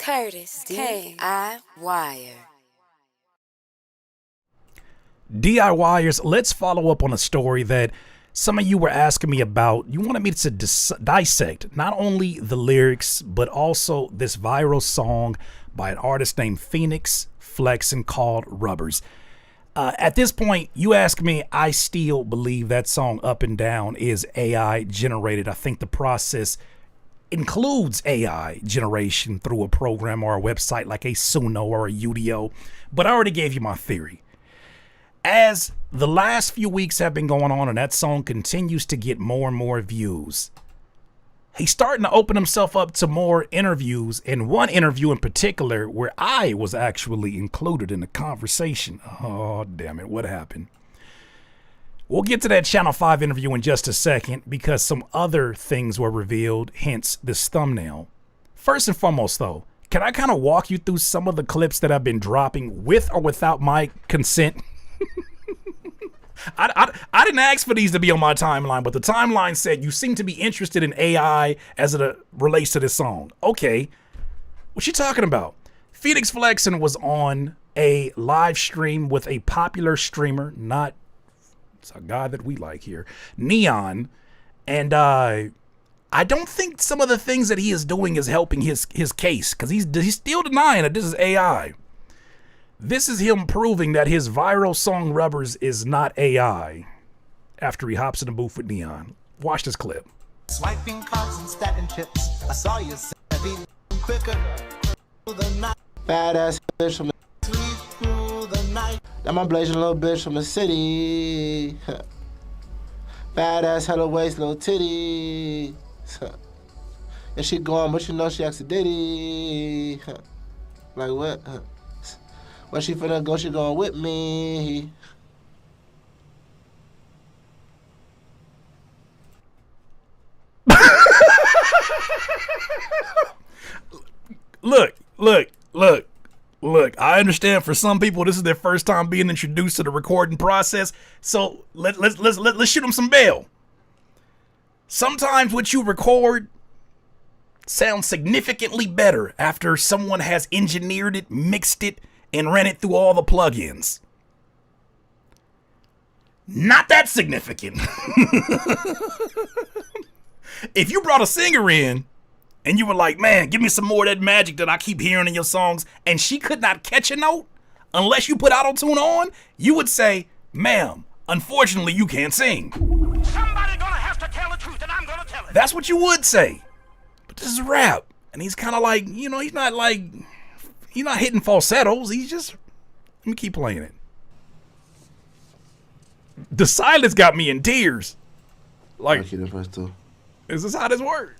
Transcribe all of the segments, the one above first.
Curtis, D.I. Wire. DIYers, let's follow up on a story that some of you were asking me about. You wanted me to dissect not only the lyrics, but also this viral song by an artist named Fenix Flexin called Rubberz. At this point, you ask me, I still believe that song Up and Down is AI generated. I think the process includes AI generation through a program or a website like a Suno or a Udio, but I already gave you my theory. As the last few weeks have been going on and that song continues to get more and more views, he's starting to open himself up to more interviews, and one interview in particular where I was actually included in the conversation. Oh, damn it, what happened? We'll get to that Channel 5 interview in just a second because some other things were revealed, hence this thumbnail. First and foremost, though, can I kind of walk you through some of the clips that I've been dropping with or without my consent? I didn't ask for these to be on my timeline, but the timeline said you seem to be interested in AI as it relates to this song. Okay, what you talking about? Fenix Flexin was on a live stream with a popular streamer, not it's a guy that we like here, Neon, and I don't think some of the things that he is doing is helping his case, because he's still denying that this is AI. This is him proving that his viral song Rubberz is not AI after he hops in the booth with Neon. Watch this clip. Swiping cards and stacking chips. I saw you quicker through the night. Badass bitch from the night. That my blazing little bitch from the city. Badass hella waist, little titty. And she going, but you know she acts a ditty. Like what? Where she finna go, she going with me. Look. I understand for some people this is their first time being introduced to the recording process, so let's shoot them some bail. Sometimes what you record sounds significantly better after someone has engineered it, mixed it, and ran it through all the plugins. Not that significant. If you brought a singer in and you were like, man, give me some more of that magic that I keep hearing in your songs, and she could not catch a note unless you put auto-tune on, you would say, ma'am, unfortunately you can't sing. Somebody gonna have to tell the truth, and I'm gonna tell it. That's what you would say. But this is rap, and he's kind of like, you know, he's not hitting falsettos. He's just, let me keep playing it. The silence got me in tears. Like, is this how this works?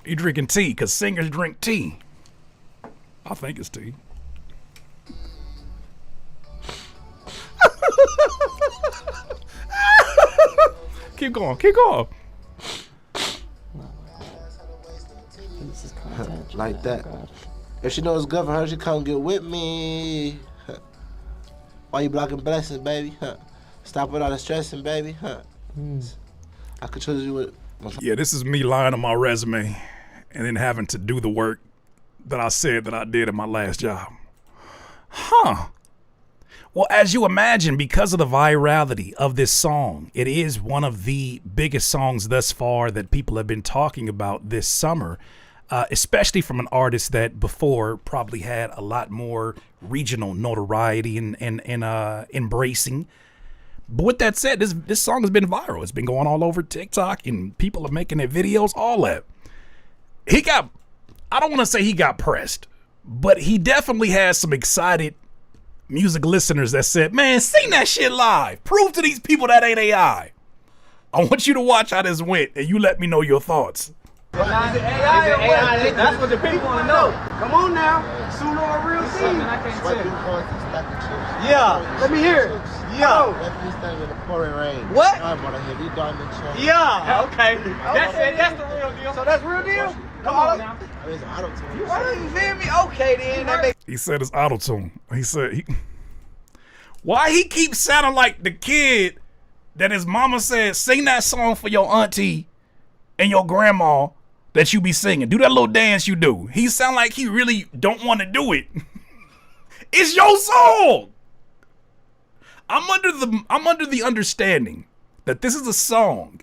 You drinking tea, because singers drink tea. I think it's tea. Keep going. Like that. If she knows good for her, she come get with me. Why you blocking blessings, baby? Stop with all the stressing, baby. I could choose you with. Yeah, this is me lying on my resume and then having to do the work that I said that I did in my last job. Well, as you imagine, because of the virality of this song, it is one of the biggest songs thus far that people have been talking about this summer, especially from an artist that before probably had a lot more regional notoriety and embracing. But with that said, this song has been viral. It's been going all over TikTok and people are making their videos, all that. I don't want to say he got pressed, but he definitely has some excited music listeners that said, man, sing that shit live. Prove to these people that ain't AI. I want you to watch how this went and you let me know your thoughts. Is it AI? That's what the people want to know. Come on now. Sooner or real thing. Yeah. Let me hear it. Yeah. What? Yeah. Okay. That's it. That's the real deal. So that's real deal? Come on now. You feel me? Okay then. He said it's auto-tune. He said why he keeps sounding like the kid that his mama said, sing that song for your auntie and your grandma, that you be singing. Do that little dance you do. He sound like he really don't want to do it. It's your song. I'm under the understanding that this is a song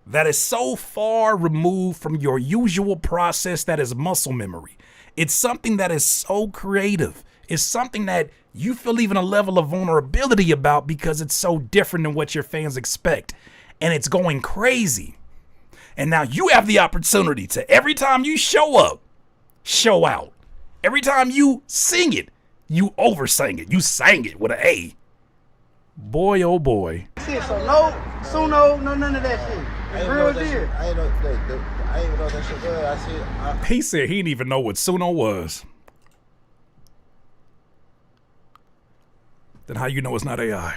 that is so far removed from your usual process that is muscle memory. It's something that is so creative. It's something that you feel even a level of vulnerability about because it's so different than what your fans expect. And it's going crazy. And now you have the opportunity to, every time you show up, show out. Every time you sing it, you oversing it. You sang it with an A. Boy, oh boy. Shit, so no Suno, no none of that shit. It's real deal. I ain't even know that shit was. He said he didn't even know what Suno was. Then how you know it's not AI?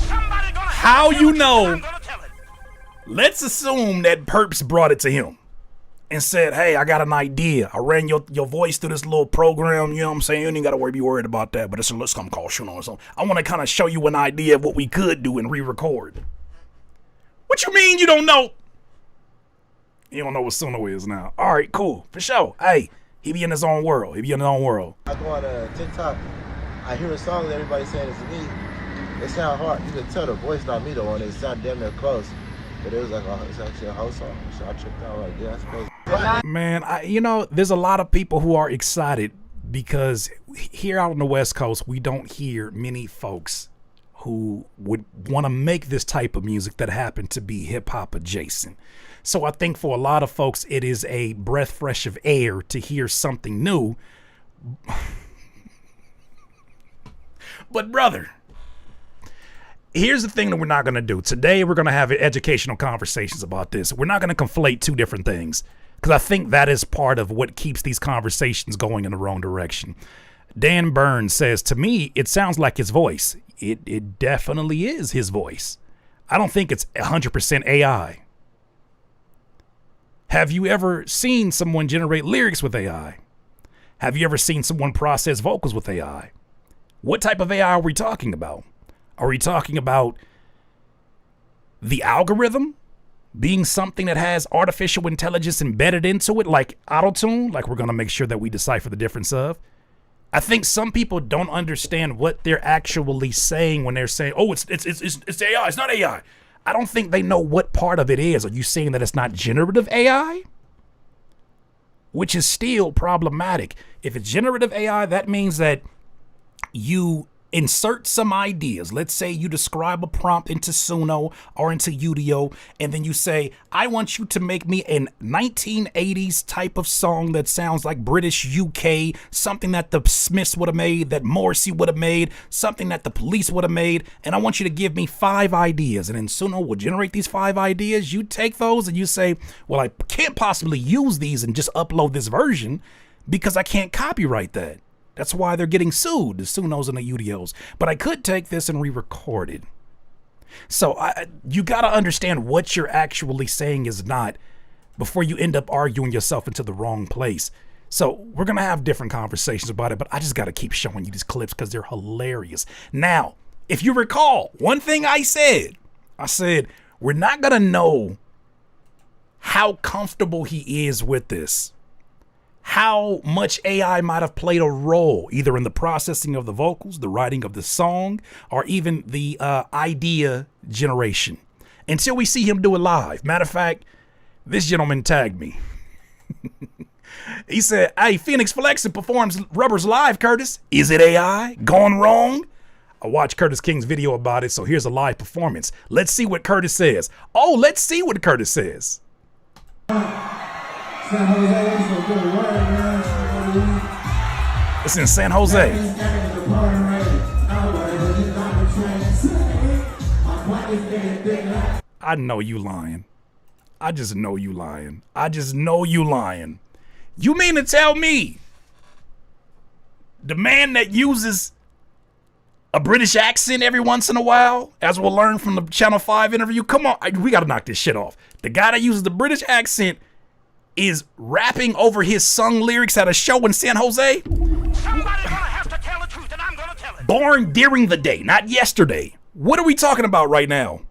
How you know? Let's assume that Perps brought it to him and said, hey, I got an idea. I ran your voice through this little program. You know what I'm saying? You ain't got to be worried about that. But it's a let's come call Suno or something. I want to kind of show you an idea of what we could do and re-record. What you mean you don't know? You don't know what Suno is now. All right, cool. For sure. Hey, he be in his own world. I go on TikTok. I hear a song that everybody's saying is me. It sound hard. You can tell the voice not me though, and it sound damn near close. But it was like, oh, it's actually a whole song. So I tripped out like, yeah, that's crazy. Man, there's a lot of people who are excited because here out on the West Coast, we don't hear many folks who would want to make this type of music that happen to be hip hop adjacent. So I think for a lot of folks, it is a breath fresh of air to hear something new. But brother, here's the thing that we're not going to do. Today, we're going to have educational conversations about this. We're not going to conflate two different things because I think that is part of what keeps these conversations going in the wrong direction. Dan Burns says, to me, it sounds like his voice. It definitely is his voice. I don't think it's 100% AI. Have you ever seen someone generate lyrics with AI? Have you ever seen someone process vocals with AI? What type of AI are we talking about? Are we talking about the algorithm being something that has artificial intelligence embedded into it, like auto-tune, like we're going to make sure that we decipher the difference of? I think some people don't understand what they're actually saying when they're saying, oh, it's AI, it's not AI. I don't think they know what part of it is. Are you saying that it's not generative AI? Which is still problematic. If it's generative AI, that means that you insert some ideas. Let's say you describe a prompt into Suno or into Udio, and then you say, I want you to make me a 1980s type of song that sounds like British UK, something that the Smiths would have made, that Morrissey would have made, something that the Police would have made, and I want you to give me 5 ideas. And then Suno will generate these 5 ideas. You take those and you say, well, I can't possibly use these and just upload this version because I can't copyright that. That's why they're getting sued, the Sunos and the Udios. But I could take this and re-record it. So you got to understand what you're actually saying is not before you end up arguing yourself into the wrong place. So we're going to have different conversations about it, but I just got to keep showing you these clips because they're hilarious. Now, if you recall, one thing I said, we're not going to know how comfortable he is with this. How much AI might have played a role either in the processing of the vocals, the writing of the song, or even the idea generation until we see him do it live. Matter of fact, this gentleman tagged me. He said, hey, Fenix Flexin performs Rubberz live, Curtis. Is it AI? Gone wrong? I watched Curtis King's video about it, so here's a live performance. Let's see what Curtis says. Oh, let's see what Curtis says. San Jose, so good work, man. It's in San Jose. I know you lying. I just know you lying. I just know you lying. You mean to tell me the man that uses a British accent every once in a while, as we'll learn from the Channel 5 interview, come on, we got to knock this shit off. The guy that uses the British accent is rapping over his sung lyrics at a show in San Jose. Somebody's gonna have to tell the truth, and I'm gonna tell it. Born during the day, not yesterday. What are we talking about right now?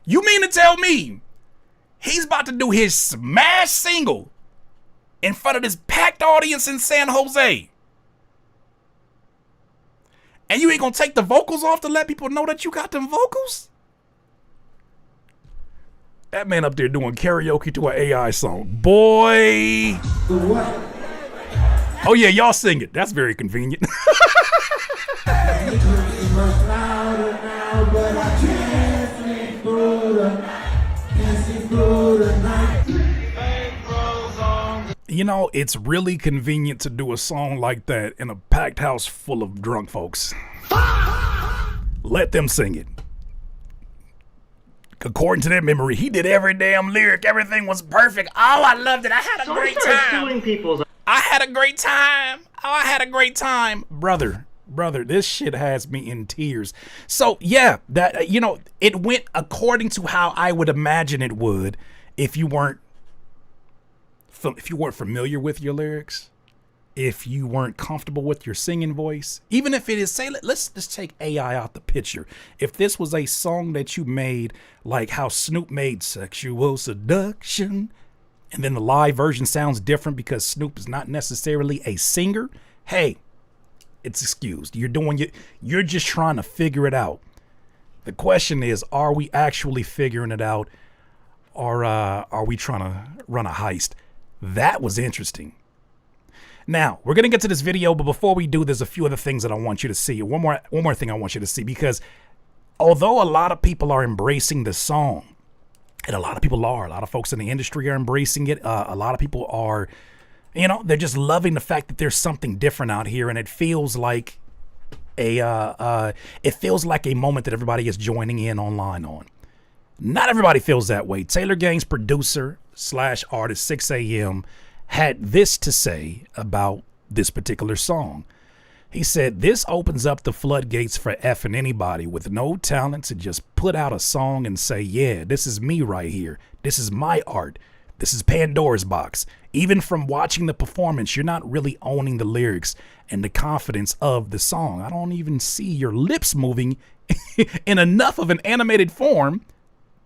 You mean to tell me he's about to do his smash single in front of this packed audience in San Jose. And you ain't gonna take the vocals off to let people know that you got them vocals? That man up there doing karaoke to an AI song. Boy. What? Oh yeah, y'all sing it. That's very convenient. You know, it's really convenient to do a song like that in a packed house full of drunk folks. Let them sing it. According to their memory, he did every damn lyric. Everything was perfect. Oh, I loved it. I had a great time. I had a great time. Oh, I had a great time. Brother, this shit has me in tears. So, yeah, that, you know, it went according to how I would imagine it would if you weren't familiar with your lyrics, if you weren't comfortable with your singing voice, even if it is, say, let's just take AI out the picture. If this was a song that you made, like how Snoop made Sexual Seduction, and then the live version sounds different because Snoop is not necessarily a singer, hey, it's excused. You're just trying to figure it out. The question is, are we actually figuring it out, or are we trying to run a heist? That was interesting. Now, we're going to get to this video, but before we do, there's a few other things that I want you to see. One more thing I want you to see, because although a lot of people are embracing the song, and a lot of folks in the industry are embracing it. A lot of people are, you know, they're just loving the fact that there's something different out here, and it feels like a moment that everybody is joining in online on. Not everybody feels that way. Taylor Gang's producer / artist 6 a.m. had this to say about this particular song. He said, "This opens up the floodgates for effing anybody with no talent to just put out a song and say, yeah, this is me right here. This is my art. This is Pandora's box. Even from watching the performance, you're not really owning the lyrics and the confidence of the song. I don't even see your lips moving in enough of an animated form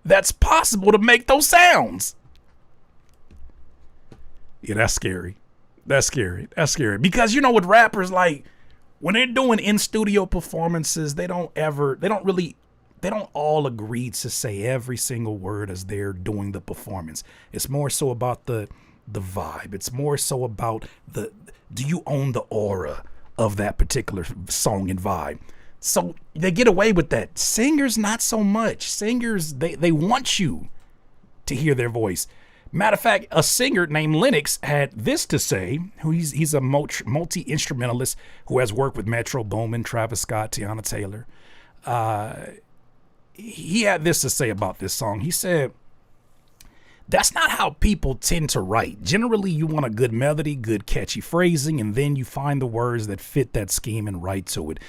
that's possible to make those sounds." Yeah, that's scary. That's scary. Because, you know, with rappers, like, when they're doing in-studio performances, they don't all agree to say every single word as they're doing the performance. It's more so about the vibe. It's more so about do you own the aura of that particular song and vibe? So they get away with that. Singers, not so much. Singers, they want you to hear their voice. Matter of fact, a singer named Lennox had this to say. He's a multi-instrumentalist who has worked with Metro Boomin, Travis Scott, Tiana Taylor. He had this to say about this song. He said, "That's not how people tend to write. Generally, you want a good melody, good catchy phrasing, and then you find the words that fit that scheme and write to it.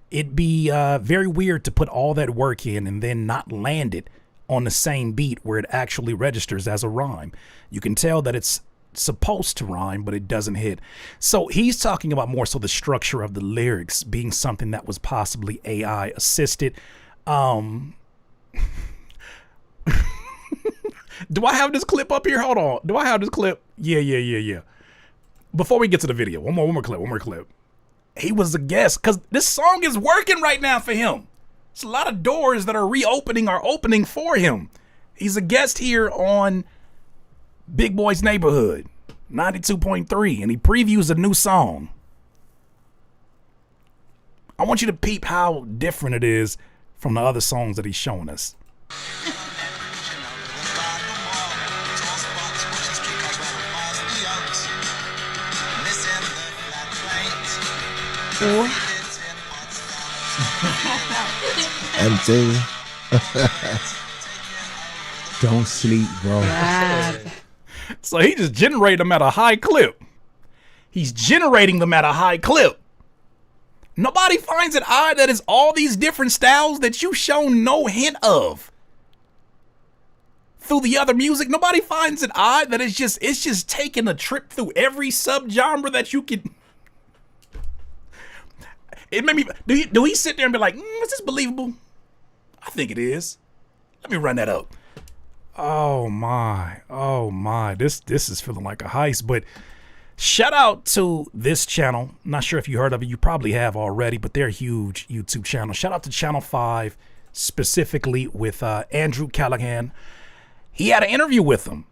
It'd be very weird to put all that work in and then not land it on the same beat where it actually registers as a rhyme. You can tell that it's supposed to rhyme, but it doesn't hit." So he's talking about more so the structure of the lyrics being something that was possibly AI assisted. Do I have this clip up here? Hold on. Do I have this clip? Yeah. Before we get to the video, one more clip. He was a guest because this song is working right now for him. It's a lot of doors that are opening for him. He's a guest here on Big Boy's Neighborhood, 92.3, and he previews a new song. I want you to peep how different it is from the other songs that he's showing us. Empty. Don't sleep, bro. So he just generated them at a high clip. Nobody finds it odd that it's all these different styles that you've shown no hint of through the other music. Nobody finds it odd that it's just taking a trip through every subgenre that you can. It made me. Do he sit there and be like, is this believable? I think it is. Let me run that up. Oh my. This is feeling like a heist. But Shout out to this channel. Not sure if you heard of it. You probably have already, but they're a huge YouTube channel. Shout out to Channel 5, specifically with Andrew Callahan. He had an interview with him.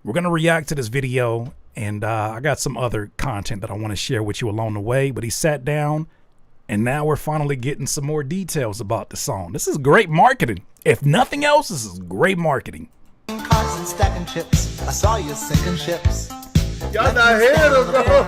We're going to react to this video, and I got some other content that I want to share with you along the way, but he sat down, and now we're finally getting some more details about the song. This is great marketing. If nothing else, this is great marketing. Cards and stacking chips. I saw you sinking ships. Y'all not hearing him, bro.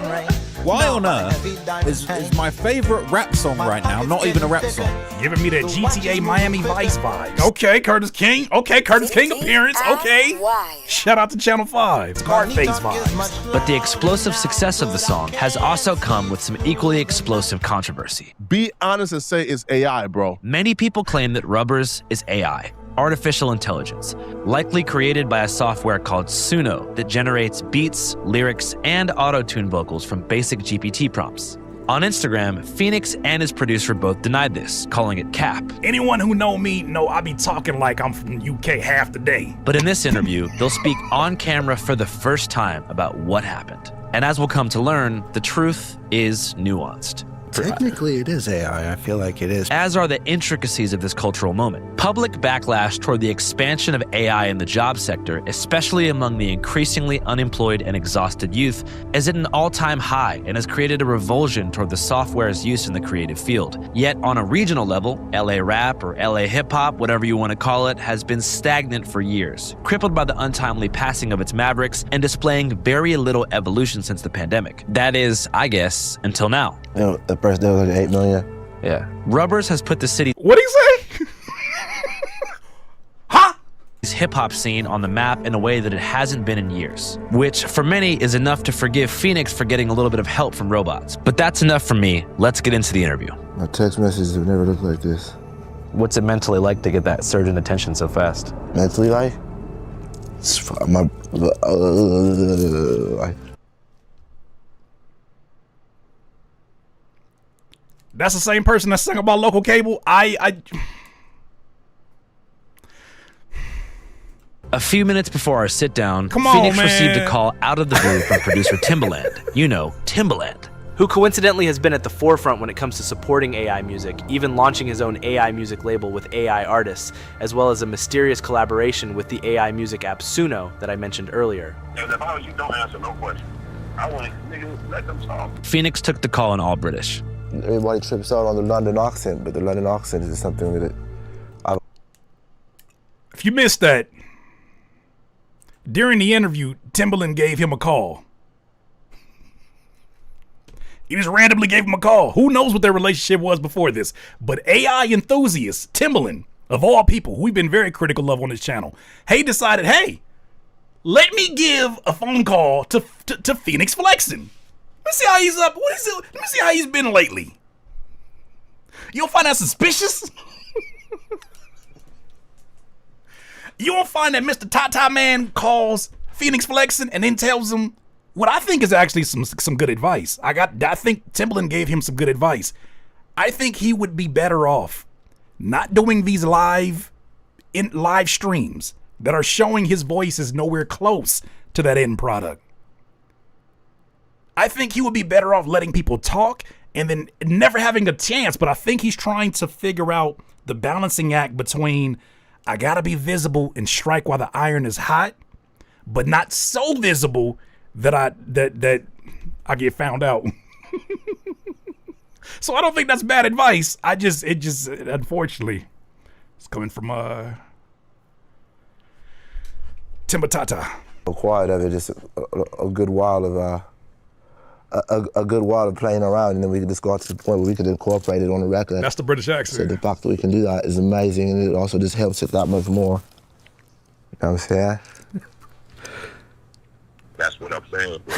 Why on earth is my favorite rap song right now not even a rap song? Giving me that GTA Miami Vice vibes. Okay, Curtis King. Okay, Curtis King appearance. Okay. Shout out to Channel 5. Scarface vibes. But the explosive success of the song has also come with some equally explosive controversy. Be honest and say it's AI, bro. Many people claim that Rubberz is AI, artificial intelligence, likely created by a software called Suno that generates beats, lyrics, and auto-tune vocals from basic GPT prompts. On Instagram, Fenix and his producer both denied this, calling it cap. Anyone who know me know I be talking like I'm from the UK half the day. But in this interview, they'll speak on camera for the first time about what happened. And as we'll come to learn, the truth is nuanced. Technically, it is AI. I feel like it is. As are the intricacies of this cultural moment. Public backlash toward the expansion of AI in the job sector, especially among the increasingly unemployed and exhausted youth, is at an all-time high and has created a revulsion toward the software's use in the creative field. Yet on a regional level, LA rap or LA hip-hop, whatever you want to call it, has been stagnant for years, crippled by the untimely passing of its mavericks and displaying very little evolution since the pandemic. That is, I guess, until now. You know, the first day was like 8 million. Yeah. Rubberz has put the city's What'd he say? Huh? hip-hop scene on the map in a way that it hasn't been in years, which for many is enough to forgive Fenix for getting a little bit of help from robots. But that's enough for me. Let's get into the interview. My text messages have never looked like this. What's it mentally like to get that surge in attention so fast? Mentally, like, my That's the same person that sang about local cable. A few minutes before our sit-down, Come on, Fenix man. received a call out of the blue from producer Timbaland. You know, Timbaland. Who coincidentally has been at the forefront when it comes to supporting AI music, even launching his own AI music label with AI artists, as well as a mysterious collaboration with the AI music app Suno that I mentioned earlier. And if I was you, don't answer no question. I want nigga, let them talk. Phoenix took the call in all British. Everybody trips out on the London accent, but the London accent is something that If you missed that, during the interview, Timbaland gave him a call. He just randomly gave him a call. Who knows what their relationship was before this? But AI enthusiast, Timbaland, of all people, who we've been very critical of on this channel, he decided, hey, let me give a phone call to Fenix Flexin. Let's see how he's up. What is it? Let me see how he's been lately. You don't find that suspicious? You don't find that Mr. Tata Man calls Fenix Flexin and then tells him what I think is actually some good advice. I think Timbaland gave him some good advice. I think he would be better off not doing these live streams that are showing his voice is nowhere close to that end product. I think he would be better off letting people talk and then never having a chance. But I think he's trying to figure out the balancing act between I gotta be visible and strike while the iron is hot, but not so visible that I get found out. So I don't think that's bad advice. It just unfortunately, it's coming from Timbatata. Quiet of it, just a good while of a good while of playing around, and then we could just go out to the point where we could incorporate it on the record. That's the British accent. So the fact that we can do that is amazing, and it also just helps it that much more. You know what I'm saying? That's what I'm saying, bro.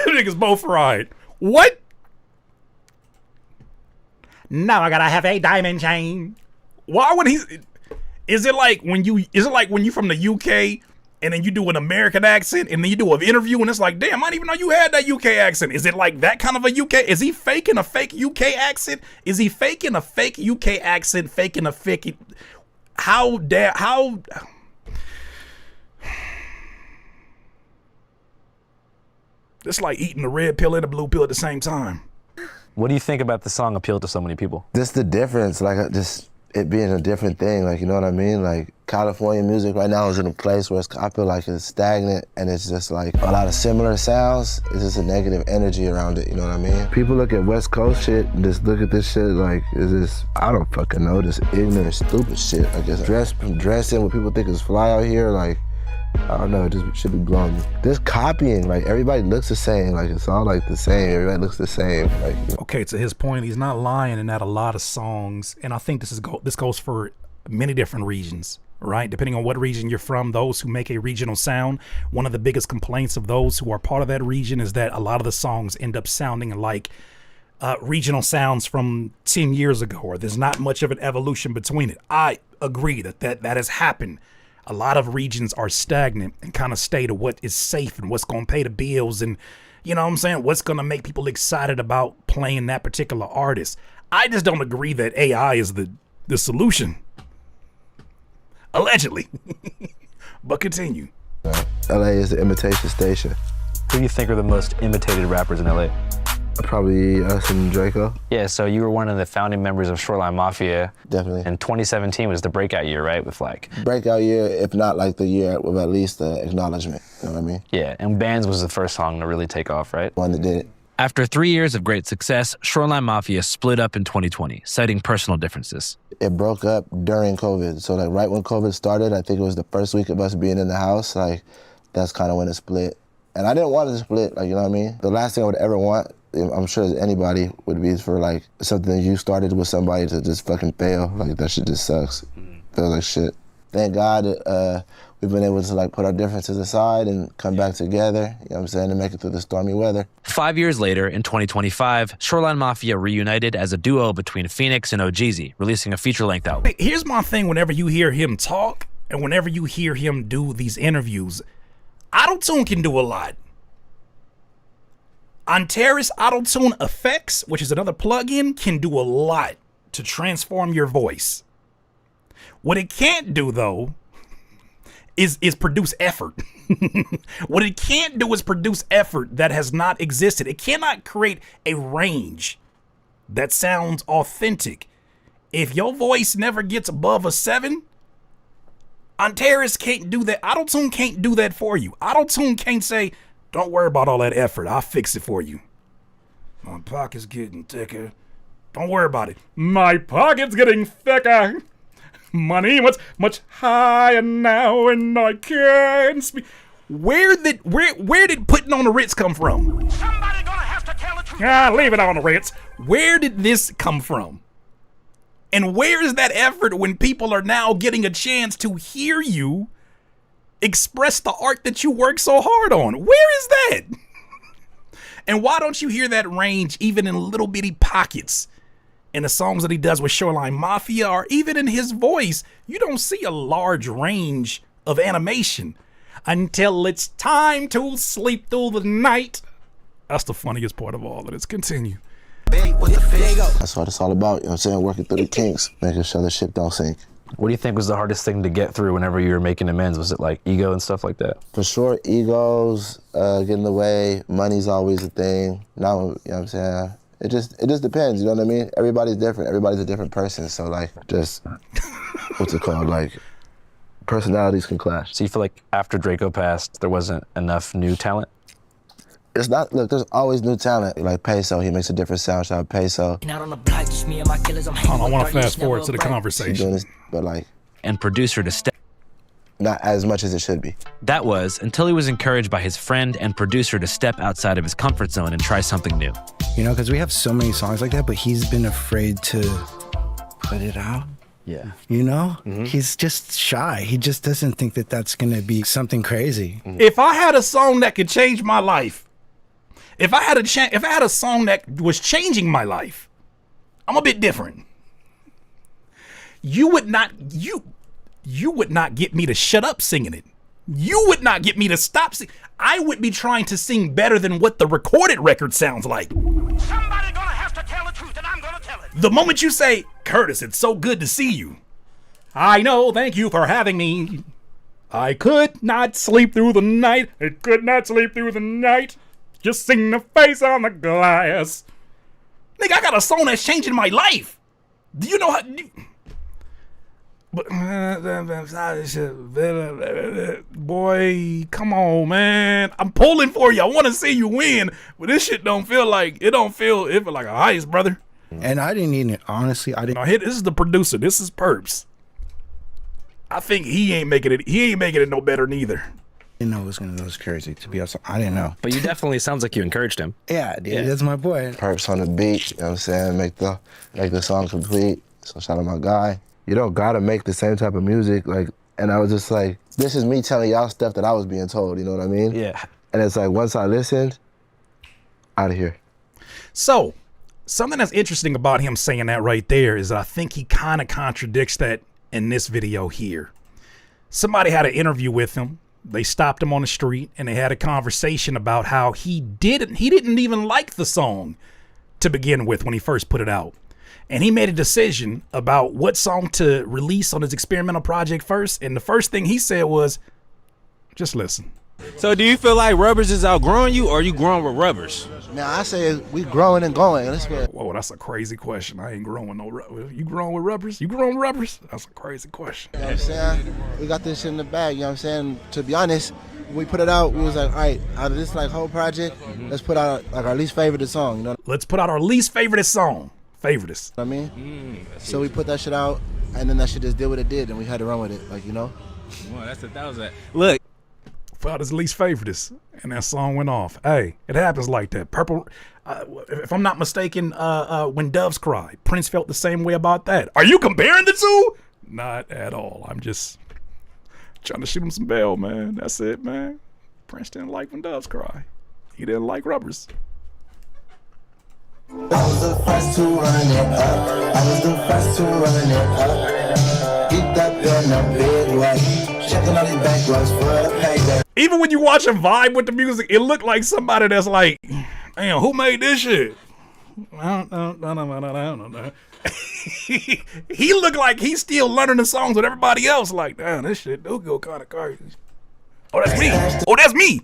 Niggas both right. What? Now I gotta have a diamond chain. Why would he? Is it like when you from the UK and then you do an American accent and then you do an interview and it's like, damn, I didn't even know you had that UK accent. Is it like that kind of a UK? Is he faking a fake UK accent? Is he faking a fake UK accent? Faking a fake? How? It's like eating a red pill and a blue pill at the same time. What do you think about the song appealed to so many people? Just the difference, like just it being a different thing, like, you know what I mean? Like, California music right now is in a place where I feel like it's stagnant and it's just like a lot of similar sounds. It's just a negative energy around it, you know what I mean? People look at West Coast shit and just look at this shit like, is this, I don't fucking know, this ignorant, stupid shit. I guess dressing what people think is fly out here, like, I don't know, it just should be blowing me. This copying, like, everybody looks the same, like, it's all like the same, everybody looks the same. Like, you know. Okay, to his point, he's not lying in that a lot of songs, and I think this goes for many different regions, right? Depending on what region you're from, those who make a regional sound, one of the biggest complaints of those who are part of that region is that a lot of the songs end up sounding like regional sounds from 10 years ago, or there's not much of an evolution between it. I agree that has happened. A lot of regions are stagnant and kind of stay to what is safe and what's going to pay the bills and, you know what I'm saying, what's going to make people excited about playing that particular artist. I just don't agree that AI is the solution. Allegedly. But continue. LA is the imitation station. Who do you think are the most imitated rappers in LA? Probably us and Draco. Yeah, so you were one of the founding members of Shoreline Mafia. Definitely. And 2017 was the breakout year, right? With like... Breakout year, if not like the year with at least the acknowledgement, you know what I mean? Yeah, and Bands was the first song to really take off, right? One that did it. After 3 years of great success, Shoreline Mafia split up in 2020, citing personal differences. It broke up during COVID. So like right when COVID started, I think it was the first week of us being in the house, like that's kind of when it split. And I didn't want it to split, like, you know what I mean? The last thing I would ever want, I'm sure anybody would be, for like something you started with somebody to just fucking fail. Like that shit just sucks. Feels like shit. Thank God we've been able to like put our differences aside and come back together, you know what I'm saying, to make it through the stormy weather. 5 years later, in 2025, Shoreline Mafia reunited as a duo between Fenix and OGZ, releasing a feature-length album. Here's my thing whenever you hear him talk and whenever you hear him do these interviews, Auto-Tune can do a lot. Antares Auto-Tune Effects, which is another plugin, can do a lot to transform your voice. What it can't do, though, is produce effort. What it can't do is produce effort that has not existed. It cannot create a range that sounds authentic. If your voice never gets above a 7, Antares can't do that. Auto-Tune can't do that for you. Auto-Tune can't say, don't worry about all that effort. I'll fix it for you. My pocket's getting thicker. Don't worry about it. My pocket's getting thicker. Money much higher now, and I can't speak. Where did putting on the Ritz come from? Somebody gonna have to tell the truth. Leave it on the Ritz. Where did this come from? And where is that effort when people are now getting a chance to hear you express the art that you work so hard on? Where is that? And why don't you hear that range even in little bitty pockets? In the songs that he does with Shoreline Mafia, or even in his voice, you don't see a large range of animation until it's time to sleep through the night. That's the funniest part of all of this. Continue. That's what it's all about, you know what I'm saying? Working through the kinks, making sure the shit don't sink. What do you think was the hardest thing to get through whenever you were making amends? Was it like ego and stuff like that? For sure, egos get in the way. Money's always a thing. Now, you know what I'm saying? It just depends, you know what I mean? Everybody's different. Everybody's a different person. So like, just, what's it called? Like, personalities can clash. So you feel like after Draco passed, there wasn't enough new talent? It's not, look, there's always new talent. Like Peso, he makes a different sound. Shout out Peso. I want to fast forward to the conversation. This, but like, and producer to step. Not as much as it should be. That was until he was encouraged by his friend and producer to step outside of his comfort zone and try something new. You know, because we have so many songs like that, but he's been afraid to put it out. Yeah. You know? He's just shy. He just doesn't think that that's going to be something crazy. If I had a song that could change my life, if I had a song that was changing my life, I'm a bit different. You would not get me to shut up singing it. You would not get me to stop singing. I would be trying to sing better than what the recorded record sounds like. Somebody gonna have to tell the truth, and I'm gonna tell it. The moment you say, Curtis, it's so good to see you. I know, thank you for having me. I could not sleep through the night. I could not sleep through the night. Just seen the face on the glass. Nigga, I got a song that's changing my life. Do you know how? Boy, come on, man. I'm pulling for you. I want to see you win, but this shit don't feel like it. It feel like a heist, brother. And I didn't even honestly. I didn't. No, this is the producer. This is Perps. I think he ain't making it. He ain't making it no better neither. Didn't know it was gonna go this crazy. To be honest, I didn't know. But you definitely sounds like you encouraged him. Yeah, dude, that's my boy. Perps on the beat, you know what I'm saying? Make the song complete. So shout out my guy. You don't gotta make the same type of music, like, and I was just like, this is me telling y'all stuff that I was being told, you know what I mean? Yeah. And it's like, once I listened, out of here. So, something that's interesting about him saying that right there is that I think he kind of contradicts that in this video here. Somebody had an interview with him. They stopped him on the street and they had a conversation about how he didn't even like the song to begin with when he first put it out. And he made a decision about what song to release on his experimental project first. And the first thing he said was, just listen. So do you feel like Rubberz is outgrowing you, or are you growing with Rubberz? Now I say we growing and going. Whoa, that's a crazy question. I ain't growing no Rubberz. You growing with Rubberz? You growing with Rubberz? That's a crazy question. You know what I'm saying? We got this shit in the bag, you know what I'm saying? To be honest, when we put it out, we was like, all right, out of this like whole project, let's put out like our least favorite song, you know? Let's put out our least favorite song. Favoriteest. You know what I mean? So we put that shit out, and then that shit just did what it did, and we had to run with it, like, you know? Well, that was that. Look. Out his least favoriteest, and that song went off. Hey, it happens like that. Purple, if I'm not mistaken, when Doves Cry, Prince felt the same way about that. Are you comparing the two? Not at all. I'm just trying to shoot him some bail, man. That's it, man. Prince didn't like When Doves Cry. He didn't like Rubberz. I was the first to run it up. I was the first to run it up. Keep that gun a big way. Checking all these bank runs for a payday. Even when you watch him vibe with the music, it looked like somebody that's like, damn, who made this shit? He looked like he's still learning the songs with everybody else. Like, damn, this shit do go kind of crazy. Oh, that's me. Oh, that's me.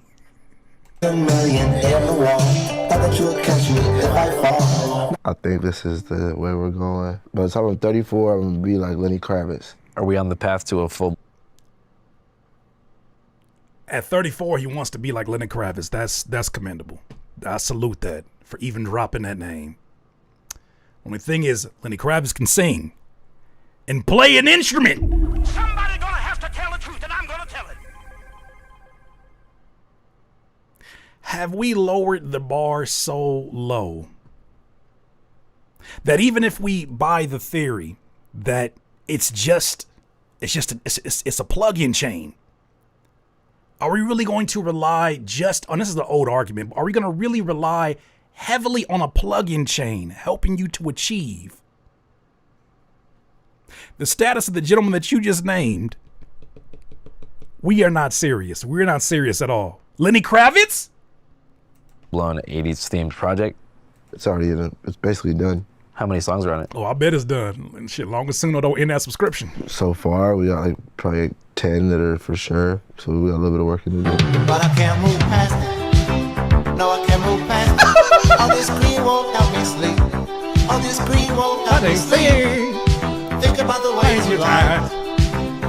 I think this is the way we're going. By the time I'm 34, I'm gonna be like Lenny Kravitz. Are we on the path to a full? At 34, he wants to be like Lenny Kravitz. That's commendable. I salute that for even dropping that name. Only thing is, Lenny Kravitz can sing and play an instrument. Somebody gonna have to tell the truth, and I'm gonna tell it. Have we lowered the bar so low that even if we buy the theory that it's a plug-in chain, are we really going to rely just on, this is the old argument, but are we going to really rely heavily on a plug-in chain helping you to achieve the status of the gentleman that you just named? We are not serious. We're not serious at all. Lenny Kravitz? Blown 80s themed project. It's already it's basically done. How many songs are on it? Oh, I bet it's done. And shit, long as soon don't end that subscription. So far, we got like probably 10 that are for sure. So we got a little bit of work to do. But I can't move past it. No, I can't move past it. All this green won't help me sleep. All this green won't help me sleep. Think about the ways you lie.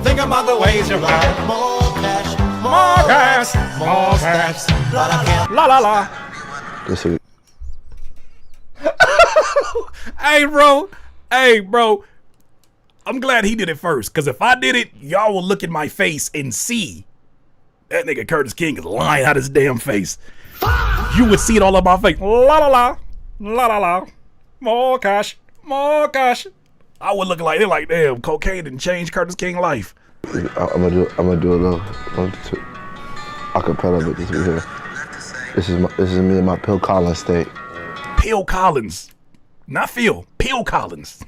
Think about the ways you lie. More cash, more cash, more cash. But I can't. La la la. This is Hey, bro. I'm glad he did it first, because if I did it, y'all will look in my face and see that nigga Curtis King is lying out his damn face. You would see it all on my face. La la la, la la la. More cash, more cash. I would look like they're like, damn, cocaine didn't change Curtis King's life. I'm gonna do a little acapella with this right here. This is me in my Phil Collins state. Phil Collins, not Phil. Phil Collins.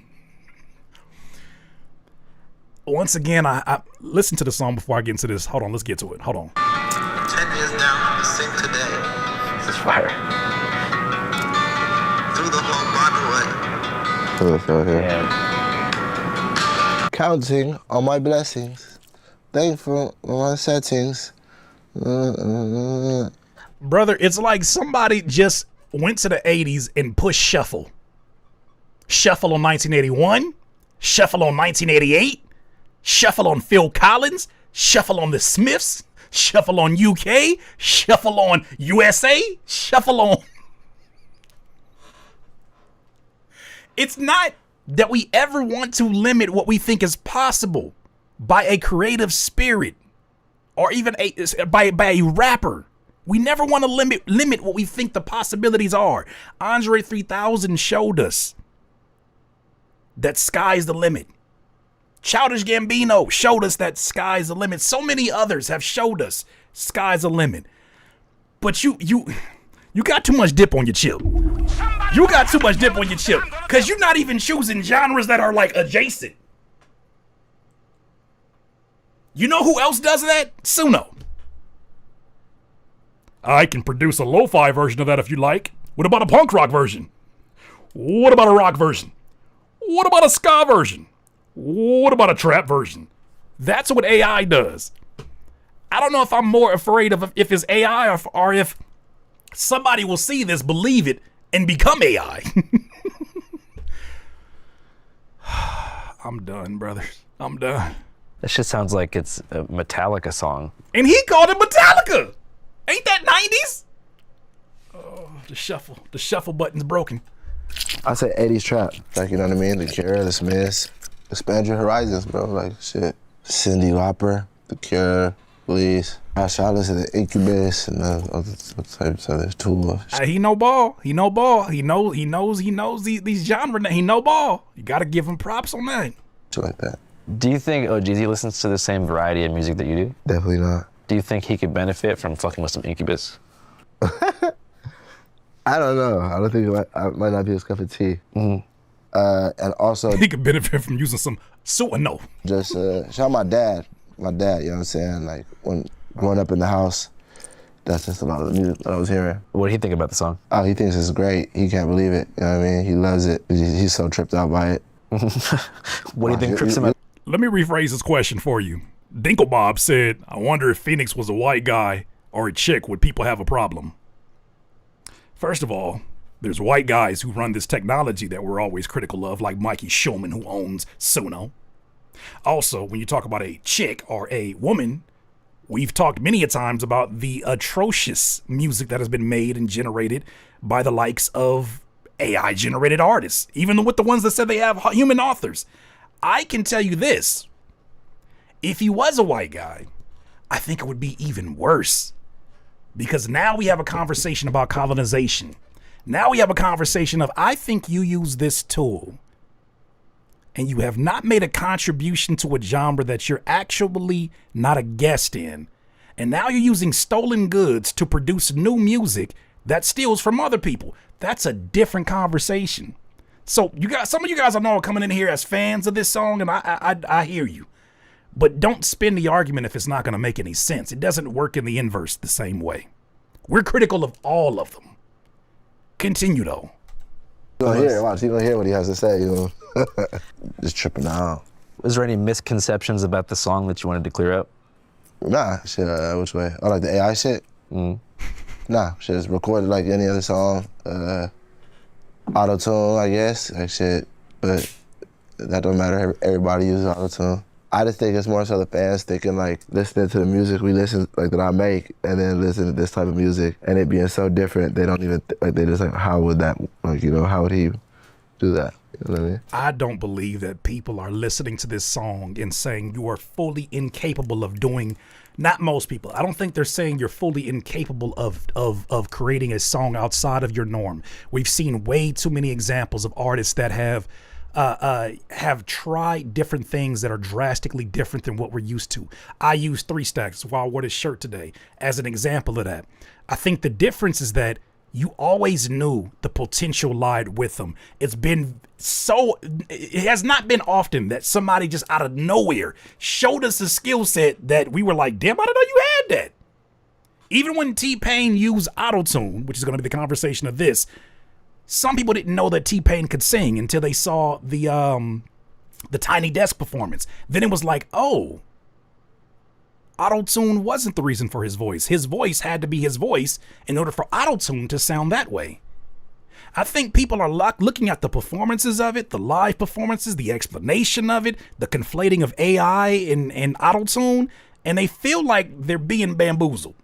Once again, I listen to the song before I get into this. Hold on, let's get to it. Hold on. 10 years down, sing today. This is fire. Through the whole Broadway. Yeah. Counting all my blessings, thankful for my settings. Brother, it's like somebody just went to the 80s and pushed shuffle. Shuffle on 1981, shuffle on 1988, shuffle on Phil Collins, shuffle on the Smiths, shuffle on UK, shuffle on USA, shuffle on. It's not that we ever want to limit what we think is possible by a creative spirit or even by a rapper. We never want to limit what we think the possibilities are. Andre 3000 showed us that sky's the limit. Childish Gambino showed us that sky's the limit. So many others have showed us sky's the limit. But you got too much dip on your chip. You got too much dip on your chip because you're not even choosing genres that are like adjacent. You know who else does that? Suno. I can produce a lo-fi version of that if you like. What about a punk rock version? What about a rock version? What about a ska version? What about a trap version? That's what AI does. I don't know if I'm more afraid of if it's AI or if somebody will see this, believe it, and become AI. I'm done, brothers. I'm done. That shit sounds like it's a Metallica song. And he called it Metallica. Ain't that 90s? Oh, the shuffle button's broken. I say 80s trap. Like, you know what I mean? The Cure, the Smiths. Expand your horizons, bro. Like, shit. Cindy Lauper, The Cure, Police. I listen to Incubus and other types of this tool. He know ball. He know ball. He knows these genres. He know ball. You gotta give him props on that. Shit like that. Do you think OGZ listens to the same variety of music that you do? Definitely not. Do you think he could benefit from fucking with some Incubus? I don't know. I don't think it might not be his cup of tea. Mm-hmm. And also, he could benefit from using some Suno. Just shout out my dad. My dad, you know what I'm saying? Like, when growing up in the house, that's just a lot of the music that I was hearing. What did he think about the song? Oh, he thinks it's great. He can't believe it. You know what I mean? He loves it. He's so tripped out by it. What do you think trips him out? Let me rephrase this question for you. Dinklebob said, I wonder if Fenix was a white guy or a chick, would people have a problem? First of all, there's white guys who run this technology that we're always critical of, like Mikey Schulman, who owns Suno. Also, when you talk about a chick or a woman, we've talked many a times about the atrocious music that has been made and generated by the likes of AI-generated artists, even with the ones that said they have human authors. I can tell you this. If he was a white guy, I think it would be even worse. Because now we have a conversation about colonization. Now we have a conversation of, I think you use this tool and you have not made a contribution to a genre that you're actually not a guest in. And now you're using stolen goods to produce new music that steals from other people. That's a different conversation. So you guys, some of you guys I know are coming in here as fans of this song, and I hear you. But don't spin the argument if it's not going to make any sense. It doesn't work in the inverse the same way. We're critical of all of them. Continue, though. You're going to hear, watch, you're going to hear what he has to say, you know. Just tripping out. Was there any misconceptions about the song that you wanted to clear up? Nah, shit, which way? Oh, like the AI shit? Nah, shit, it's recorded like any other song. Auto-tune, I guess, like shit. But that don't matter, everybody uses auto-tune. I just think it's more so the fans thinking like listening to the music we listen, like that I make, and then listen to this type of music, and it being so different, they don't even, like they just like, how would that, like, you know, how would he do that? You know what I mean? I don't believe that people are listening to this song and saying you are fully incapable of doing, not most people. I don't think they're saying you're fully incapable of creating a song outside of your norm. We've seen way too many examples of artists that have tried different things that are drastically different than what we're used to. I use 3 Stacks, that's why I wore this shirt today, as an example of that. I think the difference is that you always knew the potential lied with them. It has not been often that somebody just out of nowhere showed us a skill set that we were like, damn, I didn't know you had that. Even when T-Pain used auto-tune, which is going to be the conversation of this, some people didn't know that T-Pain could sing until they saw the Tiny Desk performance. Then it was like, oh, Auto-tune wasn't the reason for his voice. His voice had to be his voice in order for auto-tune to sound that way. I think people are looking at the performances of it, the live performances, the explanation of it, the conflating of AI and auto-tune, and they feel like they're being bamboozled.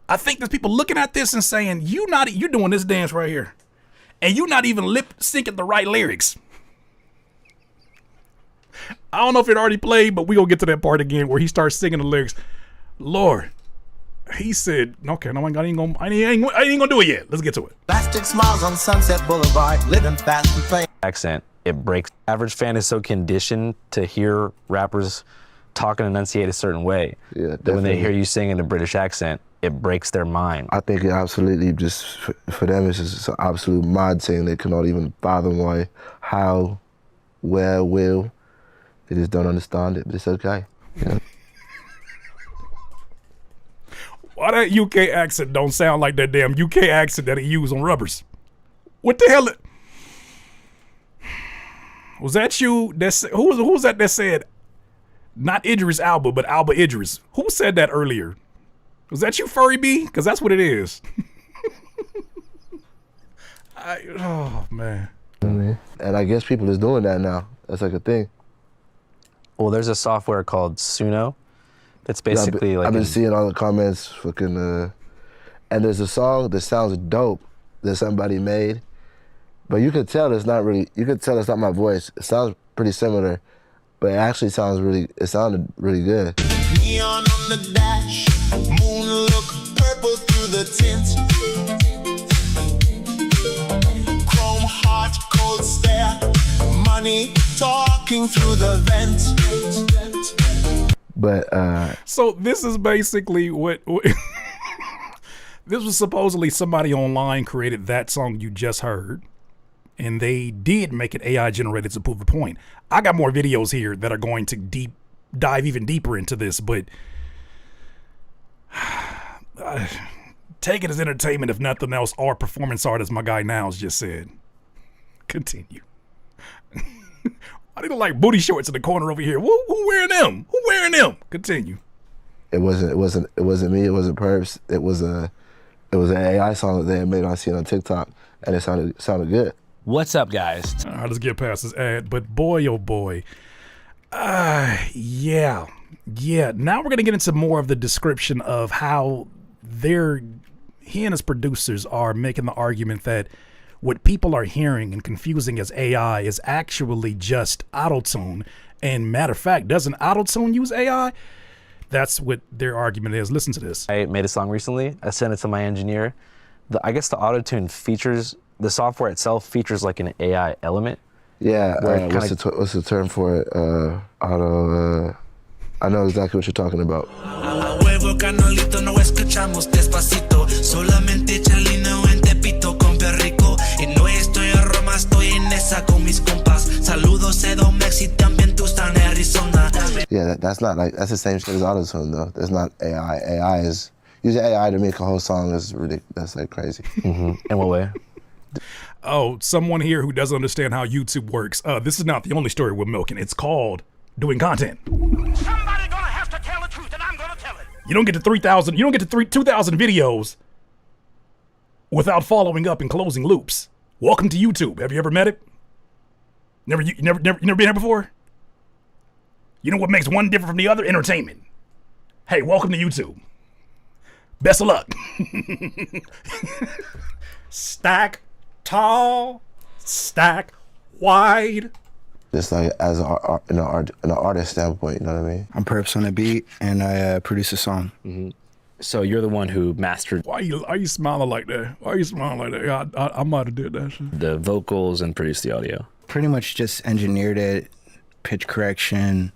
I think there's people looking at this and saying, you're doing this dance right here, and you're not even lip syncing the right lyrics. I don't know if it already played, but we gonna get to that part again where he starts singing the lyrics. Lord, he said, okay, no, I ain't gonna do it yet. Let's get to it. Plastic smiles on Sunset Boulevard, living fast and playing. Accent, it breaks. Average fan is so conditioned to hear rappers talk and enunciate a certain way that when they hear you sing in a British accent, it breaks their mind. I think it absolutely just, for them, it's just an absolute mad thing. They cannot even fathom why, how, where, will. They just don't understand it, but it's okay. You know? Why that UK accent don't sound like that damn UK accent that he used on Rubberz? What the hell? Was that you? Who was that said? Not Idris Alba, but Alba Idris. Who said that earlier? Was that you, Furry B? Because that's what it is. Oh, man. And I guess people is doing that now. That's like a thing. Well, there's a software called Suno. That's basically I've been seeing all the comments, fucking, and there's a song that sounds dope that somebody made, but you could tell it's not really, you could tell it's not my voice. It sounds pretty similar, but it actually sounded really good. Neon on the dash, moon look purple through the tint. Chrome heart, cold stare, money talking through the vent. But so this is basically what this was supposedly somebody online created that song you just heard, and they did make it AI generated to prove a point. I got more videos here that are going to dive even deeper into this, but take it as entertainment if nothing else, or performance art, as my guy Niles just said. Continue. I need like booty shorts in the corner over here. Who wearing them? Who wearing them? Continue. It wasn't me. It wasn't Perps. It was an AI song that they had made. I seen on TikTok, and it sounded good. What's up, guys? All right, let's get past this ad. But boy, oh boy, yeah. Now we're gonna get into more of the description of how he and his producers are making the argument that what people are hearing and confusing as AI is actually just auto-tune. And matter of fact, doesn't auto-tune use AI? That's what their argument is. Listen to this. I made a song recently. I sent it to my engineer. I guess the auto-tune features, the software itself features like an AI element. Yeah, what's the term for it? I know exactly what you're talking about. Yeah, that's not like, that's the same shit as auto-tune though. That's not AI. AI is, using AI to make a whole song is really, that's like crazy. In what way? Oh, someone here who doesn't understand how YouTube works. This is not the only story we're milking. It's called doing content. Somebody gonna have to tell the truth, and I'm gonna tell it. You don't get to 3,000. You don't get to 2,000 videos without following up and closing loops. Welcome to YouTube. Have you ever met it? You never been here before? You know what makes one different from the other? Entertainment. Hey, welcome to YouTube. Best of luck. Stack tall, stack wide. Just like as an artist standpoint, you know what I mean? I'm Perps on the beat, and I produce a song. Mm-hmm. So you're the one who mastered. Why are you smiling like that? Why are you smiling like that? Yeah, I might have did that shit. The vocals and produced the audio. Pretty much just engineered it, pitch correction,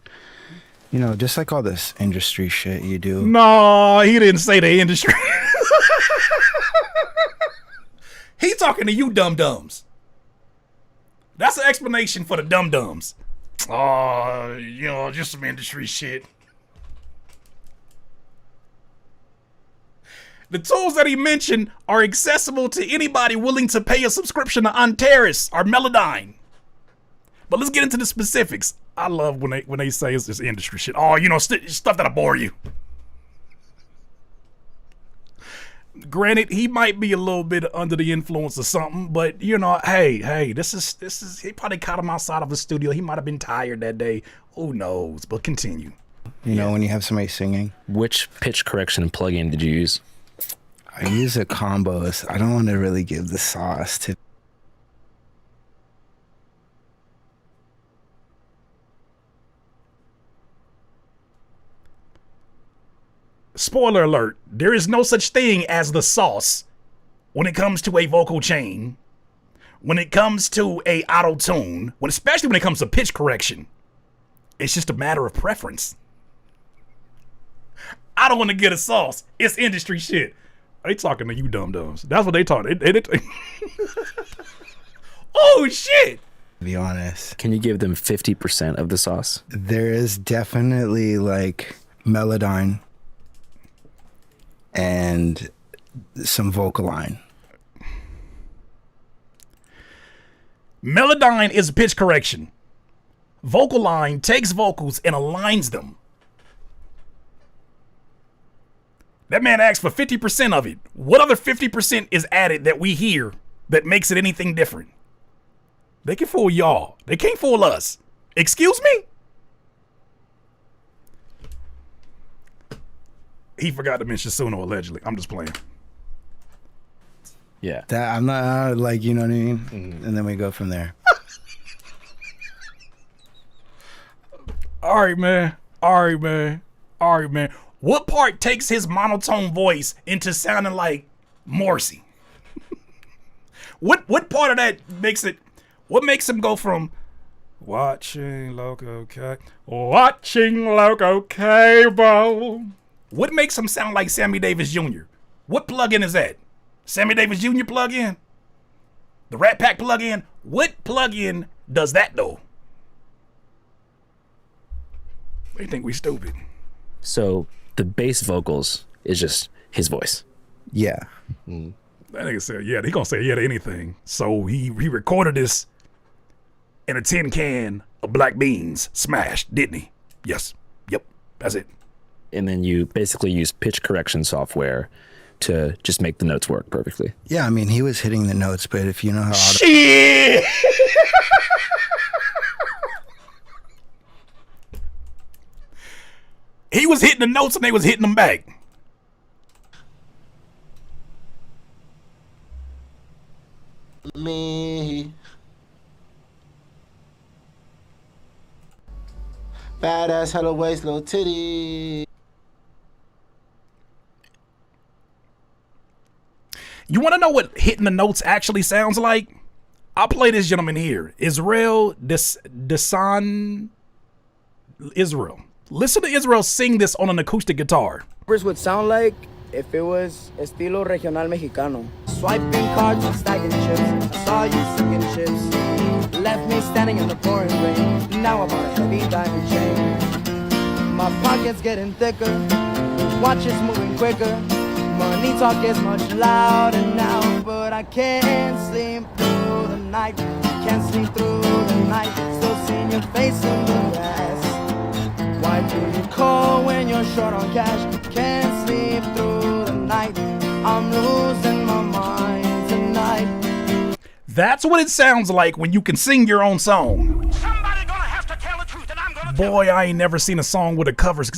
you know, just like all this industry shit you do. No, he didn't say the industry. He talking to you dum-dums. That's an explanation for the dum-dums. Oh, you know, just some industry shit. The tools that he mentioned are accessible to anybody willing to pay a subscription to Antares or Melodyne. But let's get into the specifics. I love when they say it's just industry shit. Oh, you know, stuff that'll bore you. Granted, he might be a little bit under the influence of something, but you know, hey, this is he probably caught him outside of the studio. He might have been tired that day. Who knows? But continue. You know, when you have somebody singing. Which pitch correction plugin did you use? I use a combo. I don't want to really give the sauce to. Spoiler alert, there is no such thing as the sauce when it comes to a vocal chain, when it comes to a auto-tune, especially when it comes to pitch correction. It's just a matter of preference. I don't want to get a sauce. It's industry shit. They talking to you dum-dums. That's what they talking. Oh, shit. To be honest. Can you give them 50% of the sauce? There is definitely like Melodyne and some vocal line. Melodyne is pitch correction. Vocal line takes vocals and aligns them. That man asked for 50% of it. What other 50% is added that we hear that makes it anything different? They can fool y'all. They can't fool us. Excuse me? He forgot to mention Suno, allegedly. I'm just playing. Yeah. That I'm not like, you know what I mean? And then we go from there. All right, man. What part takes his monotone voice into sounding like Morrissey? What part of that makes it? What makes him go from watching local cable? What makes him sound like Sammy Davis Jr.? What plugin is that? Sammy Davis Jr. plugin? The Rat Pack plugin? What plugin does that though? They think we stupid. So the bass vocals is just his voice. Yeah. That nigga said, yeah, he gonna say yeah to anything. So he recorded this in a tin can of black beans, smashed, didn't he? Yes. Yep. That's it. And then you basically use pitch correction software to just make the notes work perfectly. Yeah, I mean, he was hitting the notes, but if you know how... Shit! He was hitting the notes and they was hitting them back. Me. Badass, hello waist, little titty. You want to know what hitting the notes actually sounds like? I'll play this gentleman here. Israel Desan. Israel. Listen to Israel sing this on an acoustic guitar. Rubberz would sound like if it was estilo regional mexicano. Swiping cards and stacking chips. I saw you singing chips. Left me standing in the pouring rain. Now I'm on a heavy diamond chain. My pockets getting thicker. Watch is moving quicker. Money talk is much louder now, but I can't sleep through the night. Can't sleep through the night. Still seeing your face in the grass. Why do you call when you're short on cash? Can't sleep through the night. I'm losing my mind tonight. That's what it sounds like when you can sing your own song. Somebody gonna have to tell the truth, and I'm gonna Boy, I ain't never seen a song where the covers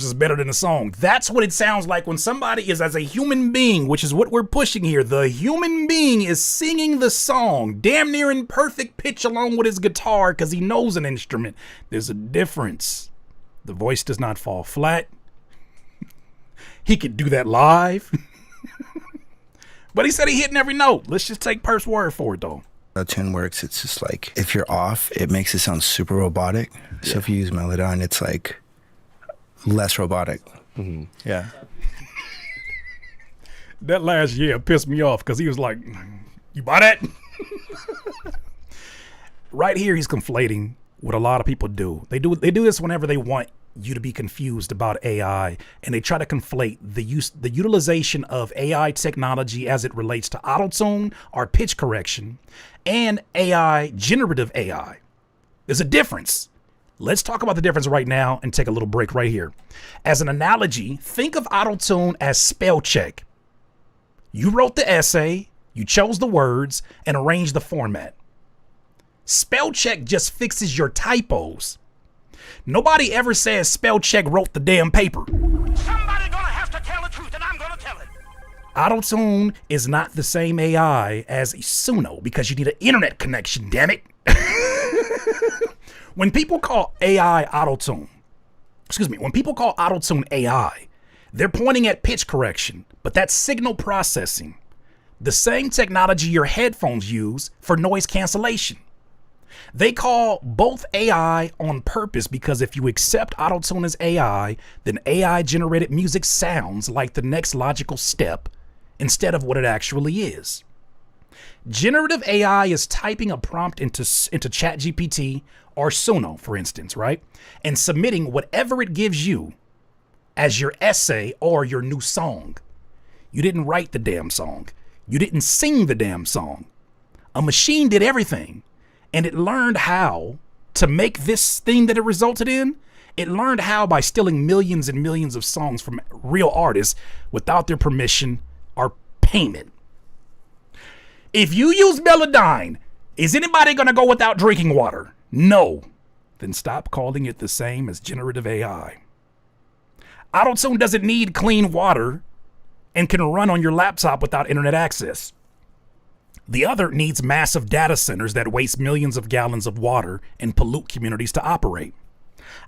is better than the song. That's what it sounds like when somebody is, as a human being, which is what we're pushing here, the human being is singing the song damn near in perfect pitch along with his guitar because he knows an instrument. There's a difference. The voice does not fall flat. He could do that live. But he said he hitting every note. Let's just take Perp's word for it, though. How tune works, it's just like, if you're off, it makes it sound super robotic. So if you use Melodyne, it's like less robotic. Mm-hmm. Yeah. That last year pissed me off because he was like, you buy that? Right here, he's conflating what a lot of people do. They do this whenever they want you to be confused about AI, and they try to conflate the utilization of AI technology as it relates to autotune or pitch correction and AI, generative AI. There's a difference. Let's talk about the difference right now and take a little break right here. As an analogy, think of autotune as spell check. You wrote the essay, you chose the words, and arranged the format. Spell check just fixes your typos. Nobody ever says spell check wrote the damn paper. Somebody gonna have to tell the truth, and I'm gonna tell it. Auto-tune is not the same AI as Suno because you need an internet connection, damn it. When people call AI auto-tune, when people call auto-tune AI, they're pointing at pitch correction, but that's signal processing. The same technology your headphones use for noise cancellation. They call both AI on purpose because if you accept auto-tune as AI, then AI-generated music sounds like the next logical step instead of what it actually is. Generative AI is typing a prompt into ChatGPT or Suno, for instance, right? And submitting whatever it gives you as your essay or your new song. You didn't write the damn song. You didn't sing the damn song. A machine did everything. And it learned how to make this thing that it resulted in. It learned how by stealing millions and millions of songs from real artists without their permission or payment. If you use Melodyne, is anybody going to go without drinking water? No. Then stop calling it the same as generative AI. Auto-tune doesn't need clean water and can run on your laptop without internet access. The other needs massive data centers that waste millions of gallons of water and pollute communities to operate.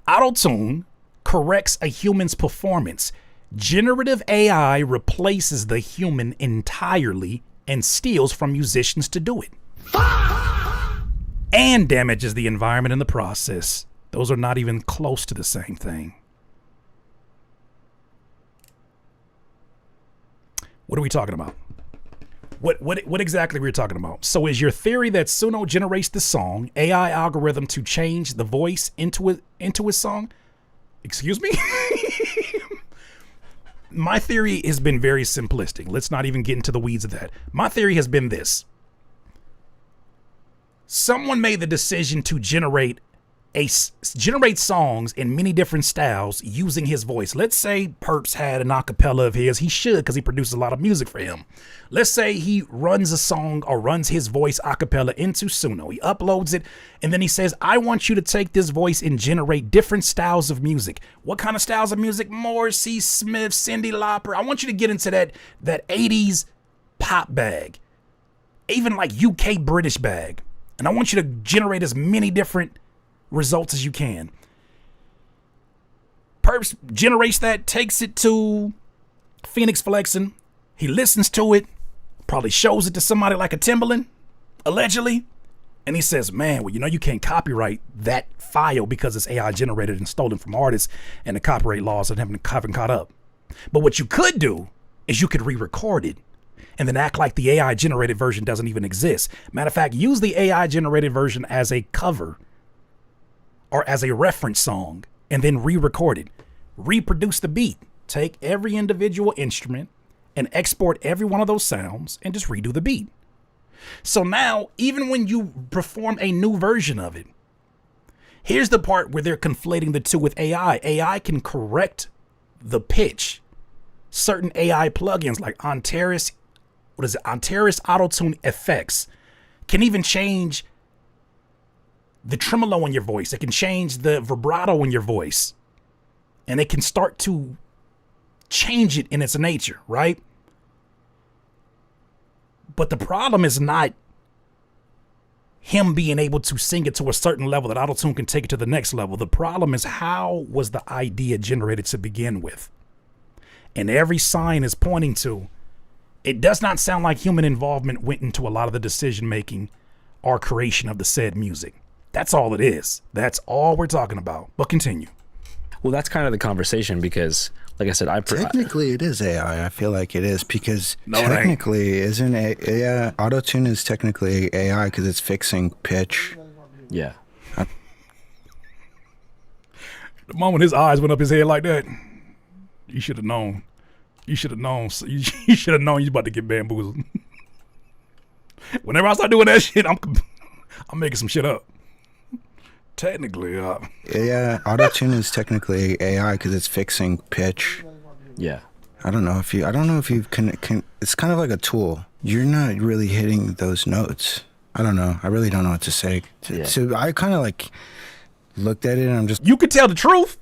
Auto-tune corrects a human's performance. Generative AI replaces the human entirely and steals from musicians to do it. And damages the environment in the process. Those are not even close to the same thing. What are we talking about? What exactly were we talking about? So is your theory that Suno generates the song, AI algorithm to change the voice into a song? Excuse me? My theory has been very simplistic. Let's not even get into the weeds of that. My theory has been this. Someone made the decision to generate songs in many different styles using his voice. Let's say Perps had an acapella of his. He should, because he produces a lot of music for him. Let's say he runs a song or runs his voice acapella into Suno. He uploads it, and then he says, I want you to take this voice and generate different styles of music. What kind of styles of music? Morrissey, Smith, Cyndi Lauper. I want you to get into that 80s pop bag, even like UK British bag. And I want you to generate as many different results as you can. Perps generates that, takes it to Fenix Flexin. He listens to it, probably shows it to somebody like a Timbaland, allegedly. And he says, man, well, you can't copyright that file because it's AI generated and stolen from artists and the copyright laws haven't caught up. But what you could do is you could re-record it and then act like the AI generated version doesn't even exist. Matter of fact, use the AI generated version as a cover or as a reference song, and then re-record it. Reproduce the beat. Take every individual instrument and export every one of those sounds and just redo the beat. So now, even when you perform a new version of it, here's the part where they're conflating the two with AI. AI can correct the pitch. Certain AI plugins like Antares Auto-Tune Effects can even change the tremolo in your voice. It can change the vibrato in your voice. And it can start to change it in its nature, right? But the problem is not him being able to sing it to a certain level that Auto-Tune can take it to the next level. The problem is, how was the idea generated to begin with? And every sign is pointing to, it does not sound like human involvement went into a lot of the decision making or creation of the said music. That's all it is. That's all we're talking about. But continue. Well, that's kind of the conversation because, like I said, technically it is AI. I feel like it is because technically isn't it? Yeah, auto-tune is technically AI because it's fixing pitch. Yeah. The moment his eyes went up his head like that, you should have known. You should have known. You should have known you about to get bamboozled. Whenever I start doing that shit, I'm making some shit up. Technically, yeah, auto-tune is technically AI because it's fixing pitch. Yeah. I don't know if you can. It's kind of like a tool. You're not really hitting those notes. I don't know. I really don't know what to say. So I kind of like looked at it and I'm just. You could tell the truth.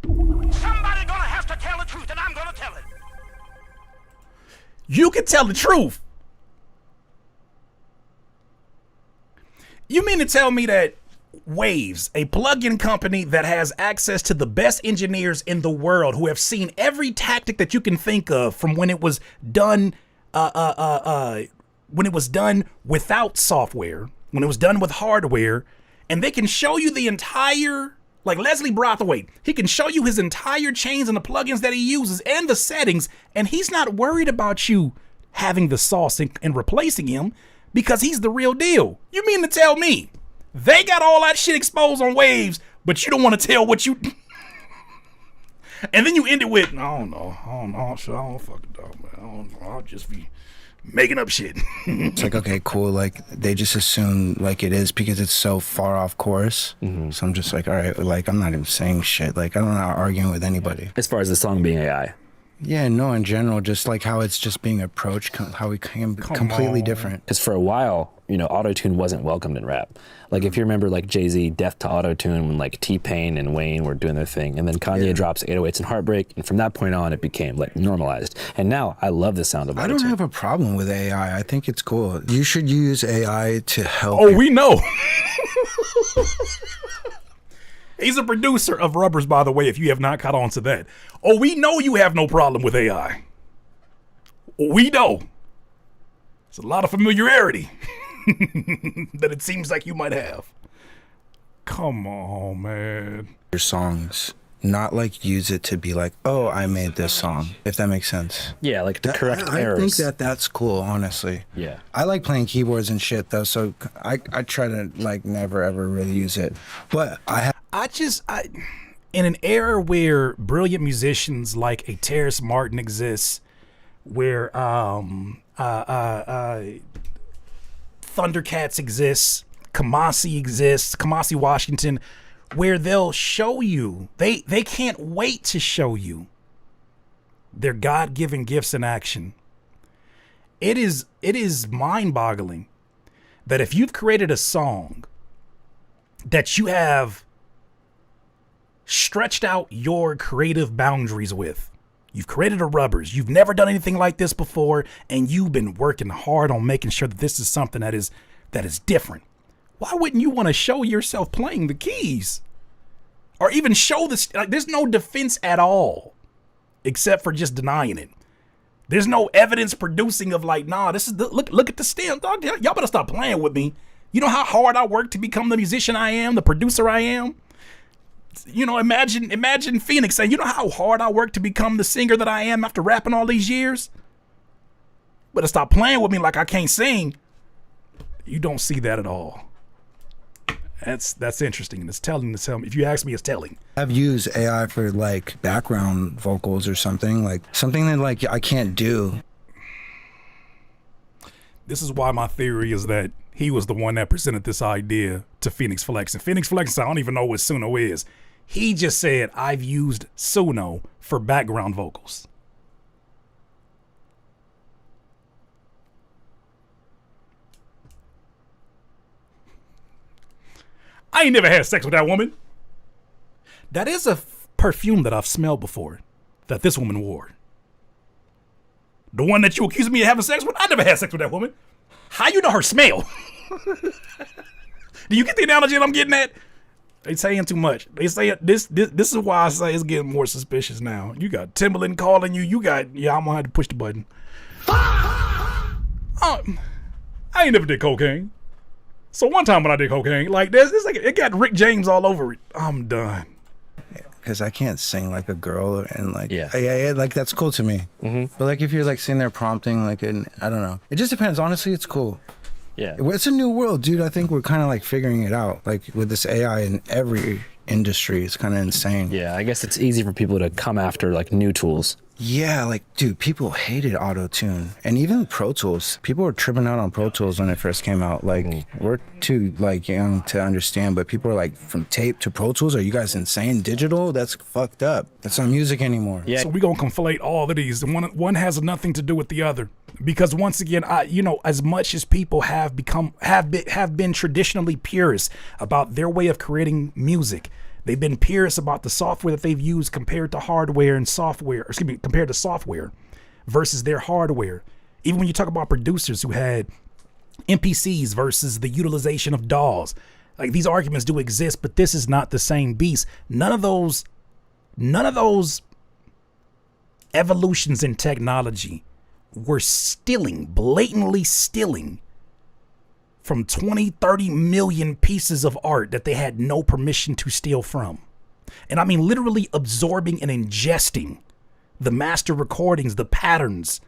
Somebody gonna have to tell the truth, and I'm gonna tell it. You could tell the truth. You mean to tell me that Waves, a plugin company that has access to the best engineers in the world who have seen every tactic that you can think of from when it was done without software, when it was done with hardware, and they can show you the entire, like Leslie Brothwaite, he can show you his entire chains and the plugins that he uses and the settings, and he's not worried about you having the sauce and replacing him because he's the real deal. You mean to tell me they got all that shit exposed on Waves, but you don't want to tell what you... And then you end it with, I don't know, I don't fucking know, man. I'll just be making up shit. It's like, okay, cool. Like, they just assume like it is because it's so far off course. So I'm just like, all right, like, I'm not even saying shit. Like, I'm not arguing with anybody. As far as the song being AI. Yeah, no, in general, just like how it's just being approached, how we can be completely different. Because for a while, you know, auto-tune wasn't welcomed in rap. Like, if you remember, like, Jay-Z, Death to Auto-Tune, when, like, T-Pain and Wayne were doing their thing, and then Kanye drops 808s and Heartbreak, and from that point on, it became, like, normalized. And now, I love the sound of auto-tune. I don't have a problem with AI. I think it's cool. You should use AI to help. Oh, we know. He's a producer of Rubberz, by the way, if you have not caught on to that. Oh, we know you have no problem with AI. We know. It's a lot of familiarity that it seems like you might have. Come on, man. Your songs, not like use it to be like, oh, I made this song, if that makes sense. Yeah, like to correct I errors. think that's cool, honestly. Yeah. I like playing keyboards and shit, though, so I try to, like, never, ever really use it. But in an era where brilliant musicians like a Terrace Martin exists, where Thundercats exists, Kamasi Washington, where they'll show you, they can't wait to show you their God-given gifts in action. It is mind-boggling that if you've created a song that you have stretched out your creative boundaries with, you've created a Rubberz, you've never done anything like this before, and you've been working hard on making sure that this is something that is different. Why wouldn't you want to show yourself playing the keys? Or even show this, like, there's no defense at all, except for just denying it. There's no evidence producing of like, nah, this is look at the stem, dog. Y'all better stop playing with me. You know how hard I work to become the musician I am, the producer I am? You know, imagine Fenix saying, you know how hard I work to become the singer that I am after rapping all these years? Better stop playing with me like I can't sing. You don't see that at all. That's interesting. It's telling. If you ask me, it's telling. I've used AI for like background vocals or something that like I can't do. This is why my theory is that he was the one that presented this idea to Fenix Flexin. Fenix Flexin, I don't even know what Suno is. He just said, I've used Suno for background vocals. I ain't never had sex with that woman. That is a perfume that I've smelled before that this woman wore. The one that you accuse me of having sex with, I never had sex with that woman. How you know her smell? Do you get the analogy that I'm getting at? They saying too much. They say this is why I say it's getting more suspicious now. You got Timberland calling you. I'm gonna have to push the button. I ain't never did cocaine. So one time when I did cocaine, like this like it got Rick James all over it. I'm done. Because I can't sing like a girl and like yeah, like that's cool to me. But like if you're like sitting there prompting like I don't know. It just depends. Honestly, it's cool. Yeah, it's a new world, dude. I think we're kind of like figuring it out. Like with this AI in every industry, it's kind of insane. Yeah, I guess it's easy for people to come after like new tools. Yeah, like, dude, people hated auto-tune. And even Pro Tools. People were tripping out on Pro Tools when it first came out. Like, we're too, like, young to understand, but people are like, from tape to Pro Tools? Are you guys insane? Digital? That's fucked up. That's not music anymore. So we're going to conflate all of these. One has nothing to do with the other. Because once again, as much as people have been traditionally purists about their way of creating music, they've been purists about the software that they've used compared to hardware and software, compared to software versus their hardware. Even when you talk about producers who had MPCs versus the utilization of DAWs, like these arguments do exist, but this is not the same beast. None of those evolutions in technology were blatantly stealing from 20, 30 million pieces of art that they had no permission to steal from. And I mean literally absorbing and ingesting the master recordings, the patterns,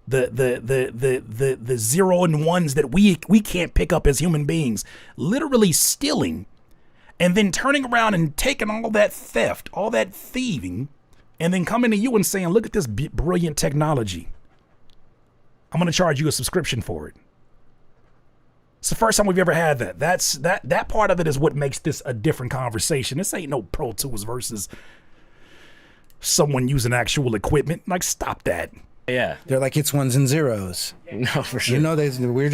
the zero and ones that we can't pick up as human beings, literally stealing, and then turning around and taking all that theft, all that thieving, and then coming to you and saying, look at this brilliant technology. I'm going to charge you a subscription for it. It's the first time we've ever had that. That part of it is what makes this a different conversation. This ain't no Pro Tools versus someone using actual equipment. Like, stop that. Yeah. They're like, it's ones and zeros. No, for sure. You know, we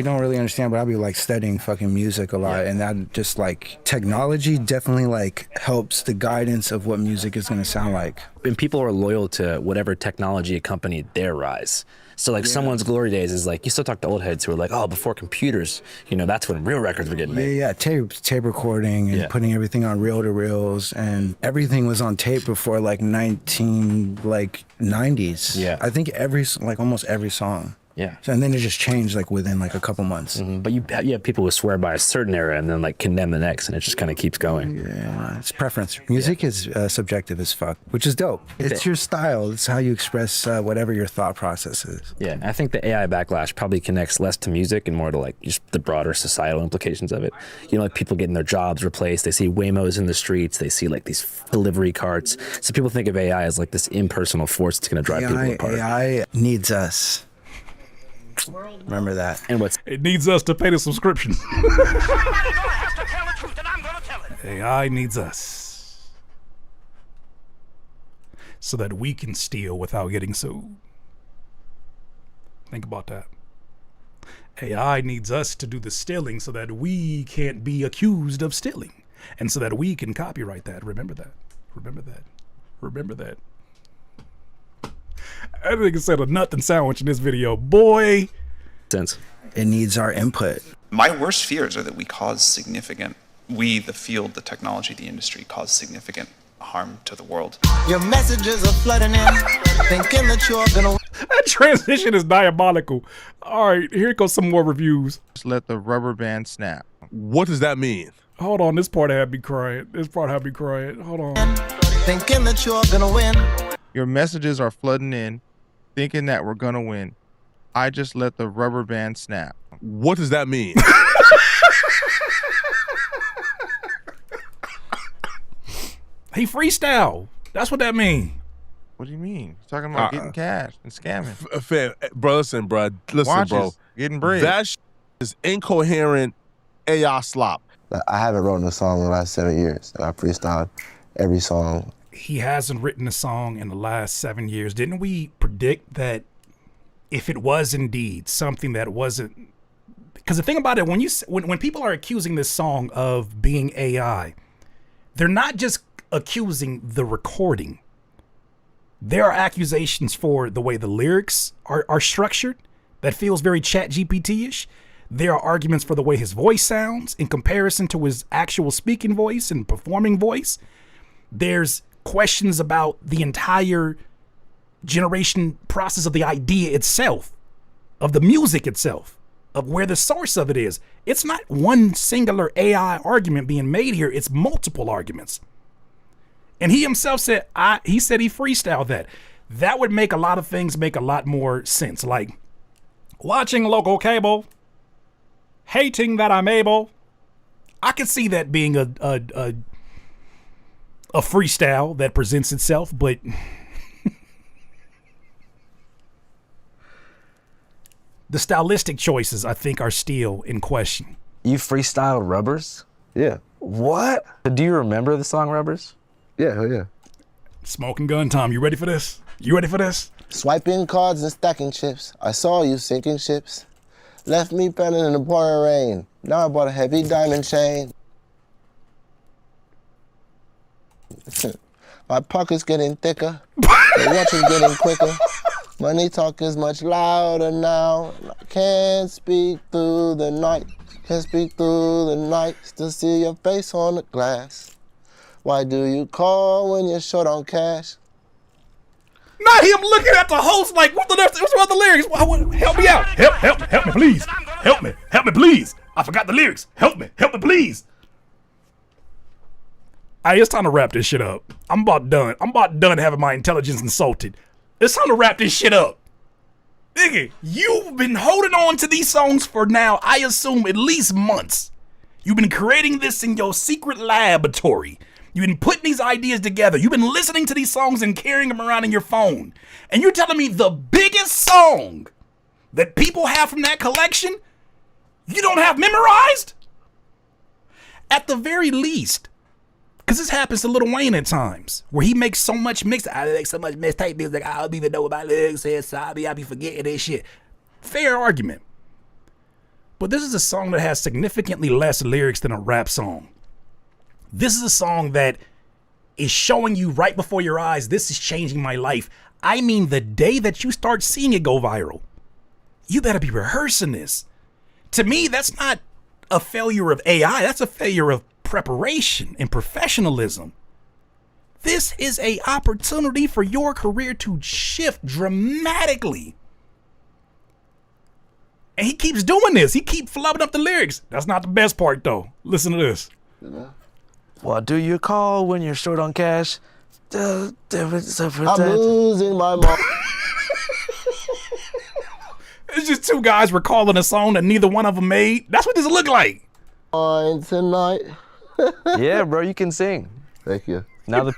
don't really understand, but I'll be like studying fucking music a lot. And that just like technology definitely like helps the guidance of what music is going to sound like. And people are loyal to whatever technology accompanied their rise. So like someone's glory days is like, you still talk to old heads who are like, oh, before computers, that's when real records were getting made. Yeah, tape recording and putting everything on reel-to-reels, and everything was on tape before like 90s. Yeah. I think almost every song. Yeah. So, and then it just changed like within like a couple months. But you have people who swear by a certain era and then like condemn the next, and it just kind of keeps going. Yeah, it's preference. Music is subjective as fuck, which is dope. It's your style. It's how you express whatever your thought process is. Yeah, I think the AI backlash probably connects less to music and more to like just the broader societal implications of it. Like people getting their jobs replaced. They see Waymos in the streets. They see like these delivery carts. So people think of AI as like this impersonal force that's going to drive people apart. AI needs us. Remember that. And it needs us to pay the subscription. AI needs us so that we can steal without getting sued. Think about that. AI needs us to do the stealing so that we can't be accused of stealing, and so that we can copyright that. Remember that. Remember that. Remember that. I think it said a nothing sandwich in this video, boy. Sense. It needs our input. My worst fears are that we, the field, the technology, the industry, cause significant harm to the world. Your messages are flooding in, thinking that you're gonna. That transition is diabolical. All right, here goes some more reviews. Just let the rubber band snap. What does that mean? Hold on, this part had me crying. Hold on. Thinking that you're gonna win. Your messages are flooding in, thinking that we're gonna win. I just let the rubber band snap. What does that mean? He freestyle. That's what that mean. What do you mean? He's talking about getting cash and scamming. Listen, bro. Getting bread. That is incoherent AI slop. I haven't written a song in the last 7 years. I freestyled every song. He hasn't written a song in the last 7 years. Didn't we predict that if it was indeed something that wasn't? Because the thing about it, when people are accusing this song of being AI, they're not just accusing the recording. There are accusations for the way the lyrics are structured that feels very ChatGPT-ish. There are arguments for the way his voice sounds in comparison to his actual speaking voice and performing voice. There's questions about the entire generation process of the idea itself, of the music itself, of where the source of it is. It's not one singular AI argument being made here. It's multiple arguments. And he himself said, he freestyled that. That would make a lot of things make a lot more sense. Like watching local cable, hating that I'm able. I could see that being a freestyle that presents itself, but The stylistic choices, I think, are still in question. You freestyled Rubberz? Yeah. What? Do you remember the song Rubberz? Yeah, hell yeah. Smoking gun time. You ready for this? You ready for this? Swiping cards and stacking chips. I saw you sinking ships. Left me pending in the pouring rain. Now I bought a heavy diamond chain. My pocket's getting thicker. The watch is getting quicker. Money talk is much louder now. I can't speak through the night. Can't speak through the night. Still see your face on the glass. Why do you call when you're short on cash? Not him looking at the host like, what's the lyrics? Help me out. Help me, please. Help me, please. I forgot the lyrics. Help me, please. Hey, it's time to wrap this shit up. I'm about done having my intelligence insulted. It's time to wrap this shit up. Nigga, you've been holding on to these songs for now, I assume, at least months. You've been creating this in your secret laboratory. You've been putting these ideas together. You've been listening to these songs and carrying them around in your phone. And you're telling me the biggest song that people have from that collection, you don't have memorized? At the very least, because this happens to Lil Wayne at times, where he makes so much mixtape music, I don't even know what my lyrics is, so I be forgetting this shit. Fair argument. But this is a song that has significantly less lyrics than a rap song. This is a song that is showing you right before your eyes, this is changing my life. I mean, the day that you start seeing it go viral, you better be rehearsing this. To me, that's not a failure of AI. That's a failure of preparation and professionalism. This is an opportunity for your career to shift dramatically. And he keeps doing this. He keeps flubbing up the lyrics. That's not the best part, though. Listen to this. What do you call when you're short on cash? I'm losing my mind. It's just two guys recalling a song that neither one of them made. That's what this look like. Tonight. Yeah, bro, you can sing. Thank you. Now the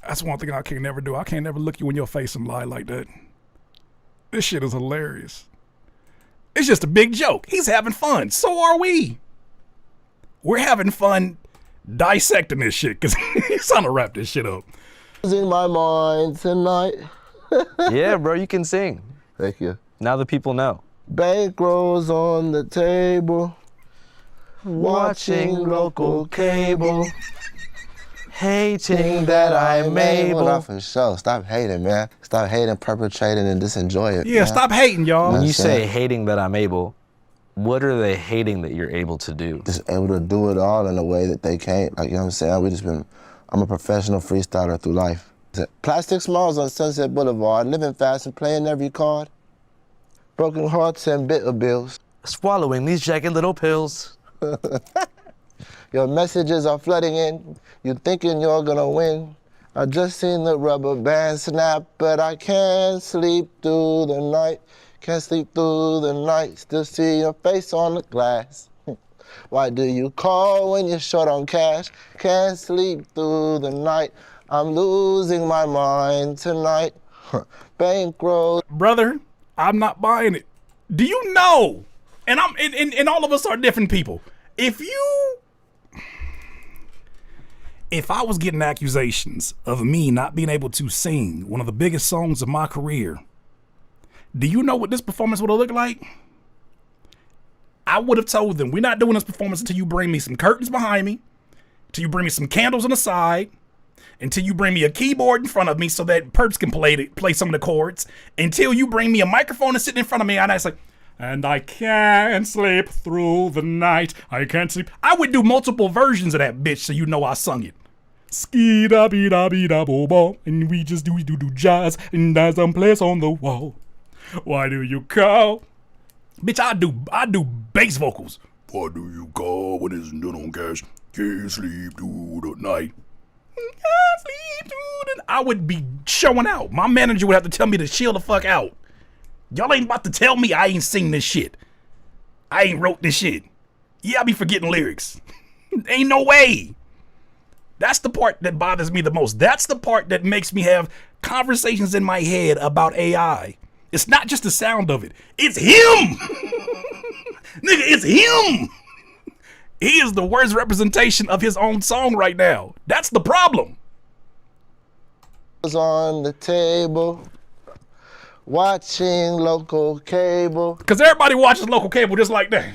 That's one thing I can never do. I can't never look you in your face and lie like that. This shit is hilarious. It's just a big joke. He's having fun. So are we. We're having fun dissecting this shit because he's trying to wrap this shit up. Losing my mind tonight. Yeah, bro, you can sing. Thank you. Now the people know. Bankrolls on the table. Watching local cable. Hating that I'm able. Not for sure. Stop hating, man. Stop hating, perpetrating, and just enjoy it. Yeah, man. Stop hating, y'all. When you say hating that I'm able, what are they hating that you're able to do? Just able to do it all in a way that they can't. Like, you know what I'm saying? I'm a professional freestyler through life. Plastic smiles on Sunset Boulevard, living fast and playing every card. Broken hearts and bitter bills. Swallowing these jagged little pills. Your messages are flooding in. You thinking you're gonna win. I just seen the rubber band snap, but I can't sleep through the night. Can't sleep through the night. Still see your face on the glass. Why do you call when you're short on cash? Can't sleep through the night. I'm losing my mind tonight. Bankroll. Brother, I'm not buying it. Do you know? And all of us are different people. If I was getting accusations of me not being able to sing one of the biggest songs of my career, do you know what this performance would have looked like? I would have told them, we're not doing this performance until you bring me some curtains behind me, until you bring me some candles on the side, until you bring me a keyboard in front of me so that Perps can play some of the chords, until you bring me a microphone and sit in front of me, and I say, and I can't sleep through the night. I can't sleep. I would do multiple versions of that bitch so you know I sung it. Ski-da-be-da-be-da-bo-bo. And we do jazz and there's some place on the wall. Why do you call? Bitch, I do bass vocals. Why do you call when it's not on cash? Can't sleep through the night. Can't sleep through the night. I would be showing out. My manager would have to tell me to chill the fuck out. Y'all ain't about to tell me I ain't sing this shit. I ain't wrote this shit. Yeah, I be forgetting lyrics. Ain't no way. That's the part that bothers me the most. That's the part that makes me have conversations in my head about AI. It's not just the sound of it. It's him. Nigga, it's him. He is the worst representation of his own song right now. That's the problem. Was on the table, watching local cable. Because everybody watches local cable just like that.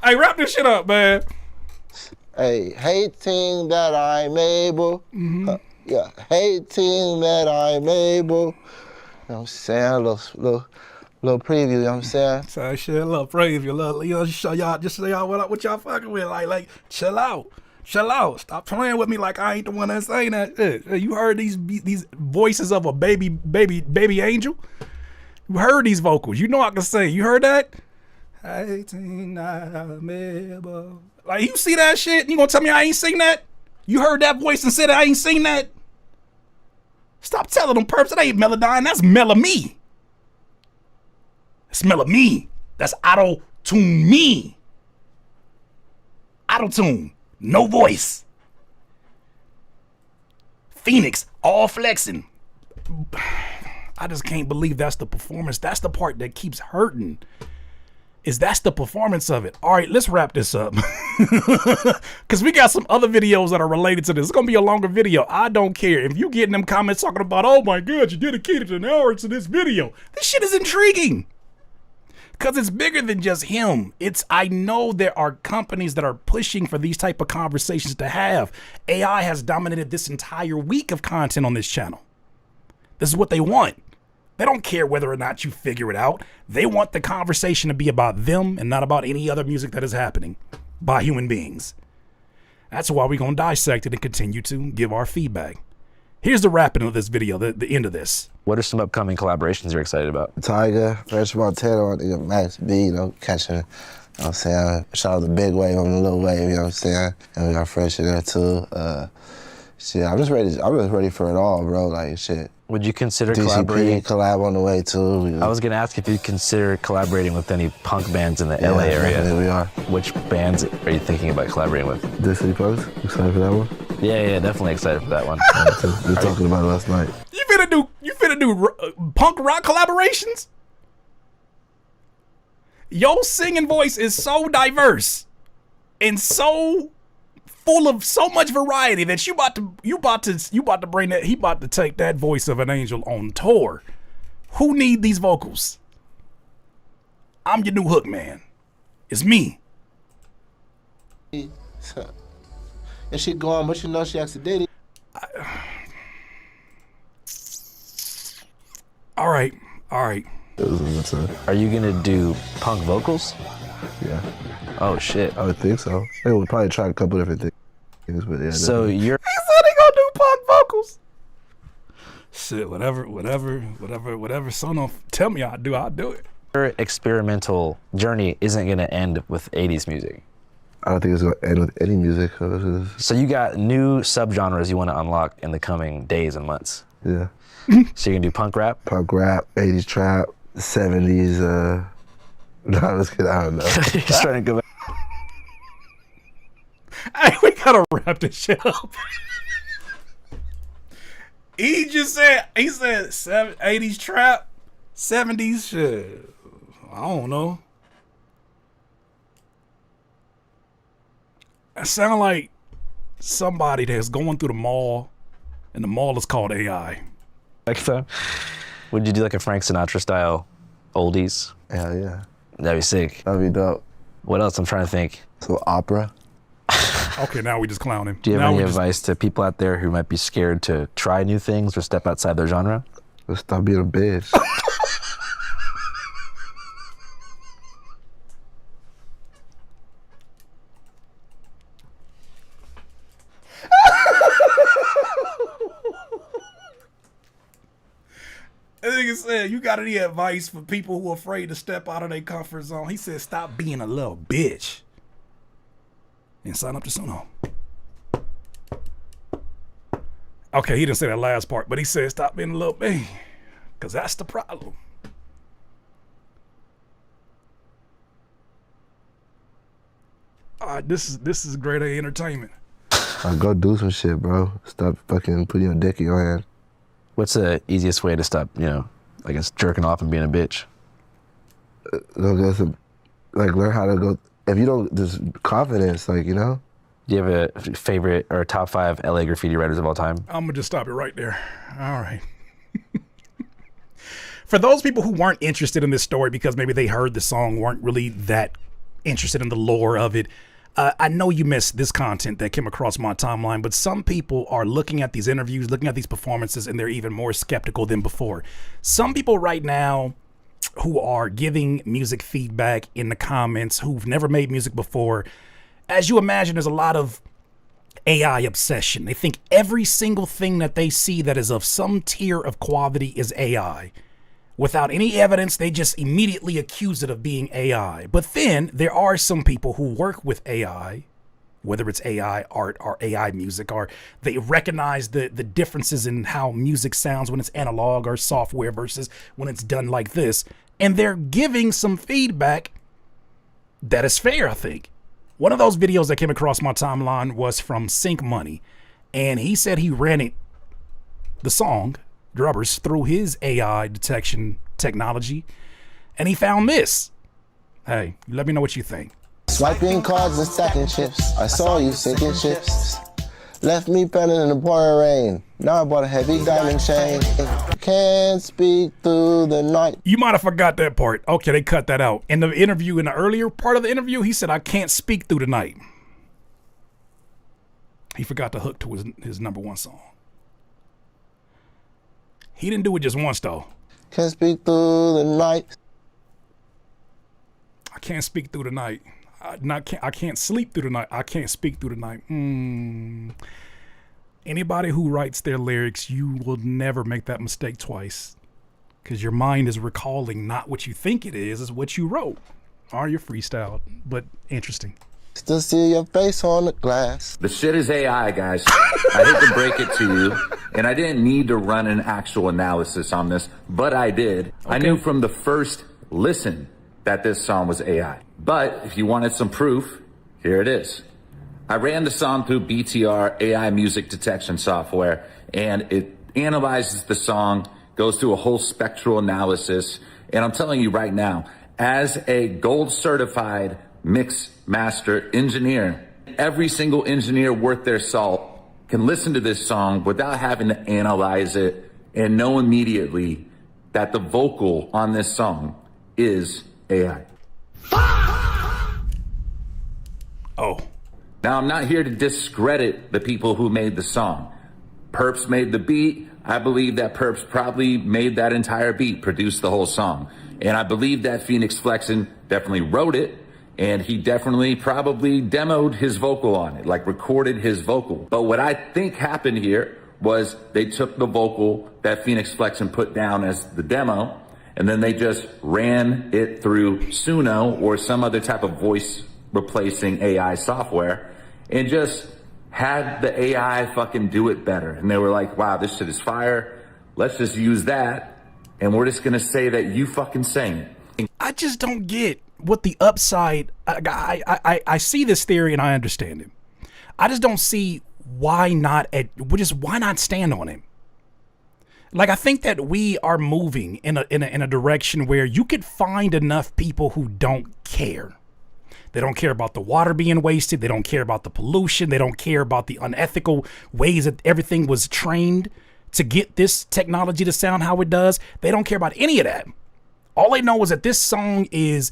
Hey, wrap this shit up, man. Hey, hating that I'm able. Yeah, hating that I'm able. You know what I'm saying? A little preview, you know what I'm saying? So shit, a little preview, just show y'all what y'all fucking with. Like, chill out. Chill out. Stop playing with me like I ain't the one that's saying that shit. You heard these voices of a baby angel? You heard these vocals. You know I can sing. You heard that? Like, you see that shit? You gonna tell me I ain't sing that? You heard that voice and said I ain't sing that? Stop telling them perps it ain't Melodyne. That's Melo-Me. That's Melo-Me. That's auto-tune me. Auto-tune. No voice. Fenix, all flexing. I just can't believe that's the performance. That's the part that keeps hurting. That's the performance of it. All right, let's wrap this up. Because we got some other videos that are related to this. It's going to be a longer video. I don't care. If you get in them comments talking about, oh my God, you dedicated an hour to this video. This shit is intriguing. Because it's bigger than just him. I know there are companies that are pushing for these type of conversations to have. AI has dominated this entire week of content on this channel. This is what they want. They don't care whether or not you figure it out. They want the conversation to be about them and not about any other music that is happening by human beings. That's why we're going to dissect it and continue to give our feedback. Here's the wrapping of this video, the end of this. What are some upcoming collaborations you're excited about? Tiger, Fresh Montana, Max B, you know, catching, you know what I'm saying? Shout out the big wave on the little wave, you know what I'm saying? And we got Fresh in there too. Shit, I'm just ready for it all, bro. Like, shit. Would you consider DCP collaborating? collab on the way too. I was gonna ask if you'd consider collaborating with any punk bands in the LA area. We are. Which bands are you thinking about collaborating with? Disney Post, excited for that one? Yeah, definitely excited for that one. We were talking about it last night. You finna do punk rock collaborations? Your singing voice is so diverse and so full of so much variety that you about to bring that. He about to take that voice of an angel on tour. Who need these vocals? I'm your new hook man. It's me. And she going, but you know she accidentally. All right. Are you gonna do punk vocals? Yeah. Oh shit. I would think so. They would probably try a couple different things. But yeah, so definitely. you're. He said he gonna do punk vocals. Shit, whatever. Sono tell me I'll do it. Your experimental journey isn't gonna end with 80s music. I don't think it's gonna end with any music. So you got new subgenres you want to unlock in the coming days and months. Yeah. So you're gonna do punk rap? Punk rap, 80s trap, 70s. No, let's get out of that. He's trying to go back. Hey, we gotta wrap this shit up. He said 80s trap, 70s shit. I don't know. That sound like somebody that's going through the mall, and the mall is called AI. Would you do like a Frank Sinatra style oldies? Hell yeah. That'd be sick. That'd be dope. What else? I'm trying to think. So opera. Okay, now we just clown him. Do you have any advice to people out there who might be scared to try new things or step outside their genre? Let's stop being a bitch. That nigga said, you got any advice for people who are afraid to step out of their comfort zone? He said, stop being a little bitch. And sign up to Suno. Okay, he didn't say that last part, but he said, stop being a little bitch. Because that's the problem. God, this is great entertainment. Go do some shit, bro. Stop fucking putting your dick in your hand. What's the easiest way to stop, I guess, jerking off and being a bitch? Go get some, learn how to go. If you don't, just confidence, Do you have a favorite or top 5 LA graffiti writers of all time? I'm gonna just stop it right there. All right. For those people who weren't interested in this story because maybe they heard the song, weren't really that interested in the lore of it, I know you missed this content that came across my timeline, but some people are looking at these interviews, looking at these performances, and they're even more skeptical than before. Some people right now who are giving music feedback in the comments, who've never made music before, as you imagine, there's a lot of AI obsession. They think every single thing that they see that is of some tier of quality is AI. Without any evidence, they just immediately accuse it of being AI. But then there are some people who work with AI, whether it's AI art or AI music, or they recognize the differences in how music sounds when it's analog or software versus when it's done like this. And they're giving some feedback that is fair, I think. One of those videos that came across my timeline was from Sync Money. And he said he ran the song, Rubberz, through his AI detection technology, and he found this. Hey, let me know what you think. Swiping cards and stacking chips. I saw you sinking chips. Left me pending in the pouring rain. Now I bought a heavy diamond chain. Can't speak through the night. You might have forgot that part. Okay, they cut that out. In the interview, in the earlier part of the interview, he said, I can't speak through the night. He forgot the hook to his number 1 song. He didn't do it just once, though. Can't speak through the night. I can't speak through the night. I can't sleep through the night. I can't speak through the night. Anybody who writes their lyrics, you will never make that mistake twice. Because your mind is recalling not what you think it is what you wrote. Or your freestyle. But interesting. Still see your face on the glass. The shit is AI, guys. I hate to break it to you, and I didn't need to run an actual analysis on this, but I did. Okay. I knew from the first listen that this song was AI. But if you wanted some proof, here it is. I ran the song through BTR AI music detection software, and it analyzes the song, goes through a whole spectral analysis, and I'm telling you right now, as a gold certified mix master engineer, every single engineer worth their salt can listen to this song without having to analyze it and know immediately that the vocal on this song is AI. Oh. Now, I'm not here to discredit the people who made the song. Perps made the beat. I believe that Perps probably made that entire beat, produced the whole song. And I believe that Fenix Flexin definitely wrote it. And he definitely probably demoed his vocal on it, like recorded his vocal. But what I think happened here was they took the vocal that Fenix Flexin put down as the demo, and then they just ran it through Suno or some other type of voice replacing AI software and just had the AI fucking do it better. And they were like, wow, this shit is fire. Let's just use that. And we're just gonna say that you fucking sang it. I just don't get what the upside. I see this theory and I understand it. I just don't see why not stand on him. Like, I think that we are moving in a direction where you could find enough people who don't care. They don't care about the water being wasted. They don't care about the pollution. They don't care about the unethical ways that everything was trained to get this technology to sound how it does. They don't care about any of that. All they know is that this song is,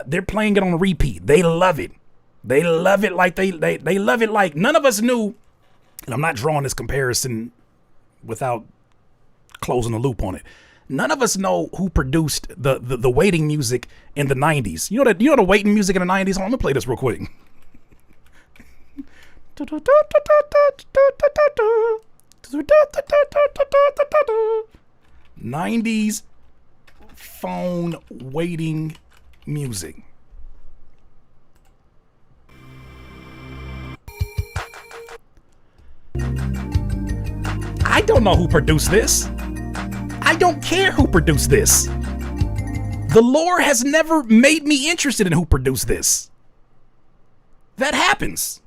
they're playing it on repeat. They love it. They love it like they love it like none of us knew. And I'm not drawing this comparison without closing the loop on it. None of us know who produced the waiting music in the 90s. You know the waiting music in the 90s? Hold on, let me play this real quick. 90s phone waiting music. I don't know who produced this. I don't care who produced this. The lore has never made me interested in who produced this. That happens.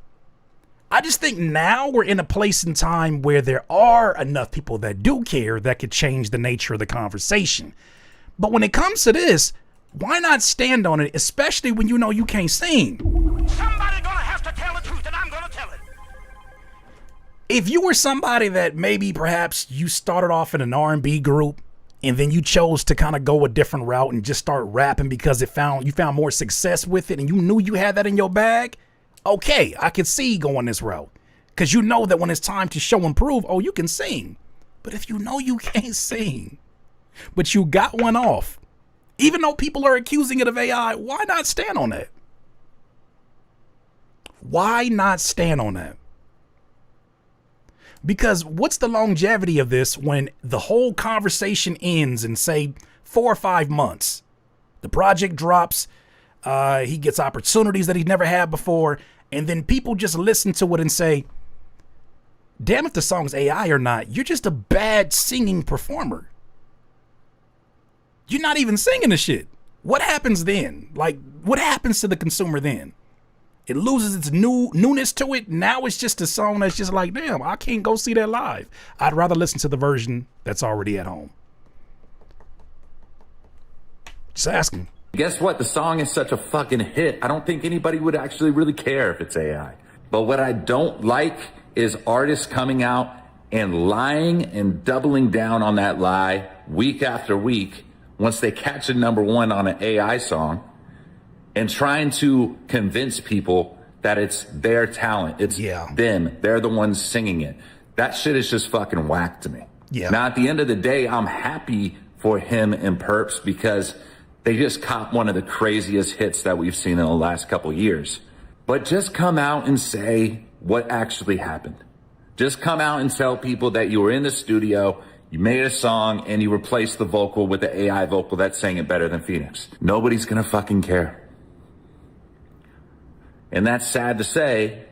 I just think now we're in a place in time where there are enough people that do care that could change the nature of the conversation. But when it comes to this, why not stand on it, especially when you know you can't sing? Somebody gonna have to tell the truth, and I'm gonna tell it. If you were somebody that maybe perhaps you started off in an R&B group and then you chose to kind of go a different route and just start rapping because you found more success with it and you knew you had that in your bag, okay, I could see going this route. Because you know that when it's time to show and prove, oh, you can sing. But if you know you can't sing, but you got one off, even though people are accusing it of AI, why not stand on that? Why not stand on that? Because what's the longevity of this when the whole conversation ends in, say, 4 or 5 months? The project drops, he gets opportunities that he's never had before, and then people just listen to it and say, damn if the song's AI or not, you're just a bad singing performer. You're not even singing the shit. What happens then? Like, what happens to the consumer then? It loses its newness to it. Now it's just a song that's just like, damn, I can't go see that live. I'd rather listen to the version that's already at home. Just asking. Guess what? The song is such a fucking hit. I don't think anybody would actually really care if it's AI. But what I don't like is artists coming out and lying and doubling down on that lie week after week once they catch a #1 on an AI song, and trying to convince people that it's their talent. It's them. They're the ones singing it. That shit is just fucking whack to me. Yeah. Now, at the end of the day, I'm happy for him and Perps because they just caught one of the craziest hits that we've seen in the last couple years. But just come out and say what actually happened. Just come out and tell people that you were in the studio, you made a song, and you replaced the vocal with the AI vocal that sang it better than Fenix. Nobody's gonna fucking care. And that's sad to say,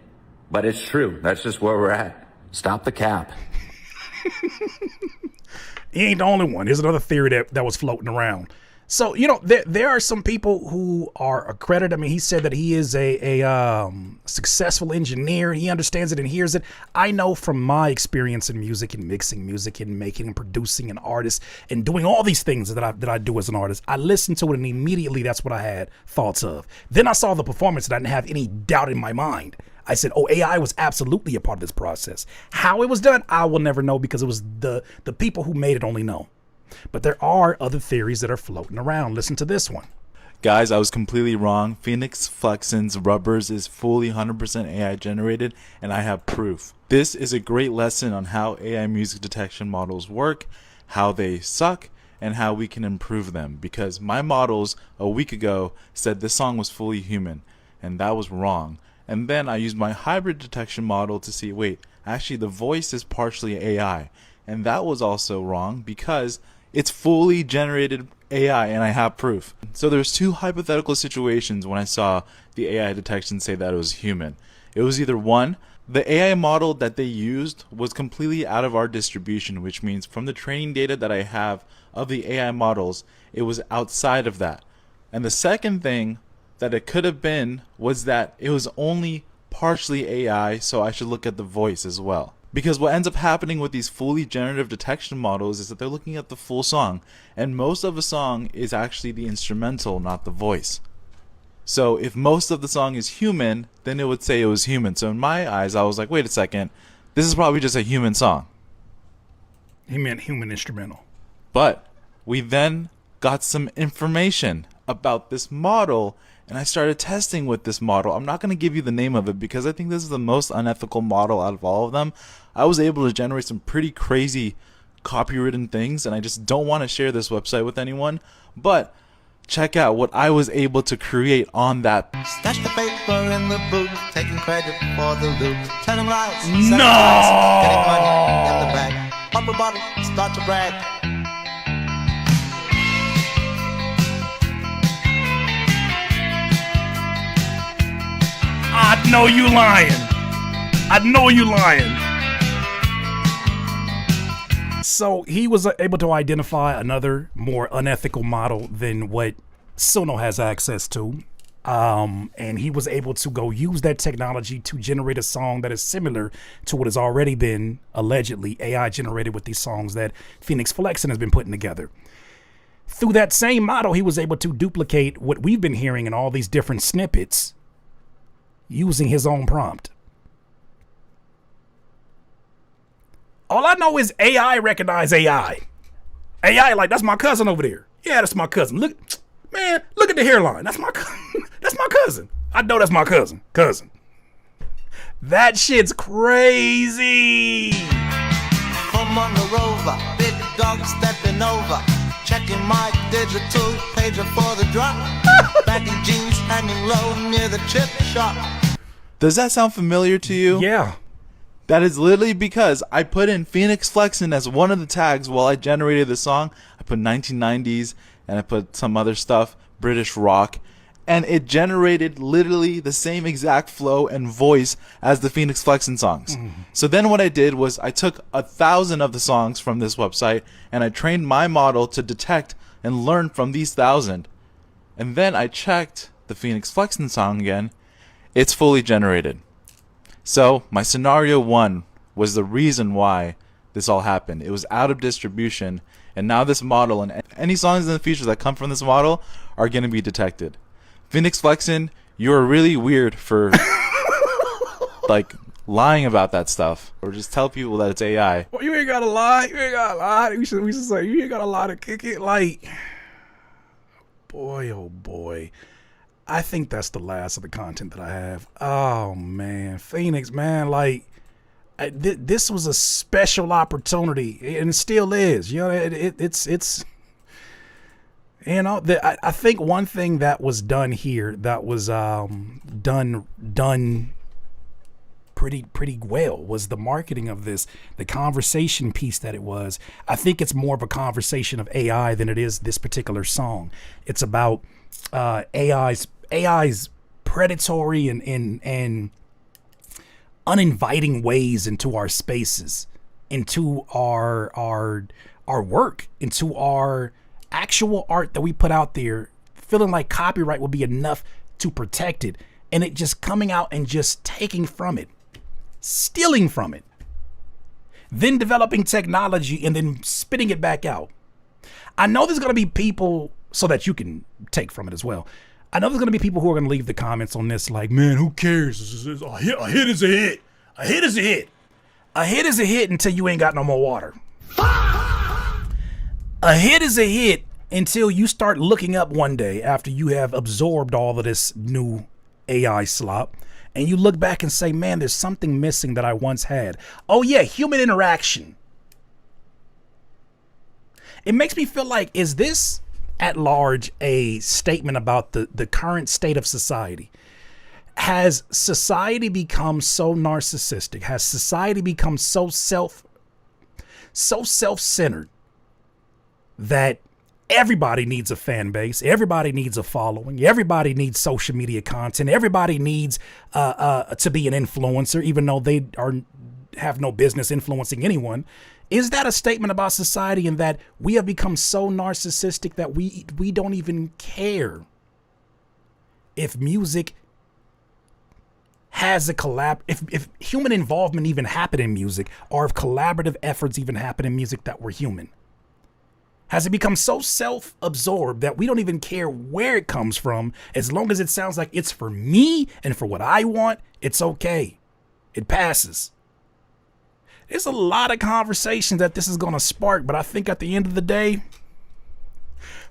but it's true. That's just where we're at. Stop the cap. He ain't the only one. There's another theory that was floating around. So, you know, there are some people who are accredited. I mean, he said that he is a successful engineer. He understands it and hears it. I know from my experience in music and mixing music and making and producing an artist and doing all these things that I do as an artist. I listened to it and immediately that's what I had thoughts of. Then I saw the performance and I didn't have any doubt in my mind. I said, oh, AI was absolutely a part of this process. How it was done, I will never know because it was the people who made it only know. But there are other theories that are floating around. Listen to this one. Guys, I was completely wrong. Fenix Flexin's Rubberz is fully 100% AI generated, and I have proof. This is a great lesson on how AI music detection models work, how they suck, and how we can improve them. Because my models a week ago said this song was fully human, and that was wrong. And then I used my hybrid detection model to see, wait, actually the voice is partially AI. And that was also wrong because it's fully generated AI and I have proof. So there's 2 hypothetical situations when I saw the AI detection say that it was human. It was either 1, the AI model that they used was completely out of our distribution, which means from the training data that I have of the AI models, it was outside of that. And the second thing that it could have been was that it was only partially AI, so I should look at the voice as well. Because what ends up happening with these fully generative detection models is that they're looking at the full song, and most of a song is actually the instrumental, not the voice. So if most of the song is human, then it would say it was human. So in my eyes, I was like, wait a second, this is probably just a human song. He meant human instrumental. But we then got some information about this model, and I started testing with this model. I'm not going to give you the name of it because I think this is the most unethical model out of all of them. I was able to generate some pretty crazy copywritten things, and I just don't want to share this website with anyone. But check out what I was able to create on that. Stash the paper in the boot, taking credit for the loot. Telling lies, no! Getting money in the bag. Pop a bottle, start to brag. I know you lying. I know you lying. So he was able to identify another more unethical model than what Suno has access to. And he was able to go use that technology to generate a song that is similar to what has already been allegedly AI generated with these songs that Fenix Flexin has been putting together. Through that same model, he was able to duplicate what we've been hearing in all these different snippets using his own prompt. All I know is AI recognize AI. AI, like, that's my cousin over there. Yeah, that's my cousin. Look, man, look at the hairline. That's my that's my cousin. I know that's my cousin. That shit's crazy. Come on the rover, big dog stepping over. Checking my digital pager for the drop. Baggy jeans hanging low near the chip shop. Does that sound familiar to you? Yeah. That is literally because I put in Fenix Flexin as one of the tags while I generated the song. I put 1990s and I put some other stuff, British rock, and it generated literally the same exact flow and voice as the Fenix Flexin songs. So then what I did was I took 1,000 of the songs from this website and I trained my model to detect and learn from these 1,000. And then I checked the Fenix Flexin song again. It's fully generated. So my scenario 1 was the reason why this all happened. It was out of distribution, and now this model and any songs in the future that come from this model are going to be detected. Fenix Flexin, you're really weird for like lying about that stuff, or just tell people that it's AI. Well, you ain't gotta lie. You ain't gotta lie. We should say you ain't gotta lie to kick it. Like, boy, oh boy. I think that's the last of the content that I have. Oh man, Fenix, man, like this was a special opportunity, and it still is. You know, it's. You know, I think one thing that was done here that was done pretty well was the marketing of this, the conversation piece that it was. I think it's more of a conversation of AI than it is this particular song. It's about AI's predatory and uninviting ways into our spaces, into our work, into our actual art that we put out there, feeling like copyright will be enough to protect it, and it just coming out and just taking from it, stealing from it, then developing technology and then spitting it back out. I know there's going to be people, so that you can take from it as well, I know there's going to be people who are going to leave the comments on this like, man, who cares? A hit is a hit. A hit is a hit. A hit is a hit until you ain't got no more water. A hit is a hit until you start looking up one day after you have absorbed all of this new AI slop, and you look back and say, man, there's something missing that I once had. Oh yeah, human interaction. It makes me feel like, is this at large a statement about the current state of society? Has society become so narcissistic? Has society become so self-centered that everybody needs a fan base, everybody needs a following, everybody needs social media content, everybody needs to be an influencer, even though they have no business influencing anyone? Is that a statement about society, and that we have become so narcissistic that we don't even care if music has a if human involvement even happen in music, or if collaborative efforts even happen in music that were human? Has it become so self-absorbed that we don't even care where it comes from? As long as it sounds like it's for me and for what I want, it's okay. It passes. There's a lot of conversations that this is going to spark, but I think at the end of the day,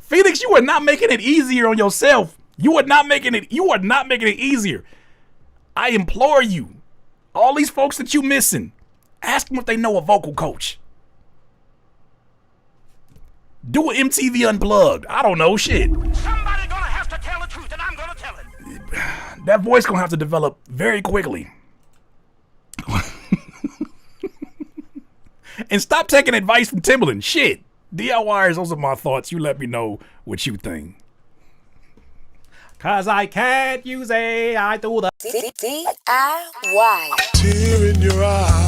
Fenix, you are not making it easier on yourself. You are not making it easier. I implore you, all these folks that you missing, ask them if they know a vocal coach. Do an MTV Unplugged. I don't know, shit. Somebody gonna have to tell the truth, and I'm gonna tell it. That voice gonna have to develop very quickly. And stop taking advice from Timbaland. Shit. DIYers, those are my thoughts. You let me know what you think. Cause I can't use AI through the DIY. Tear in your eye.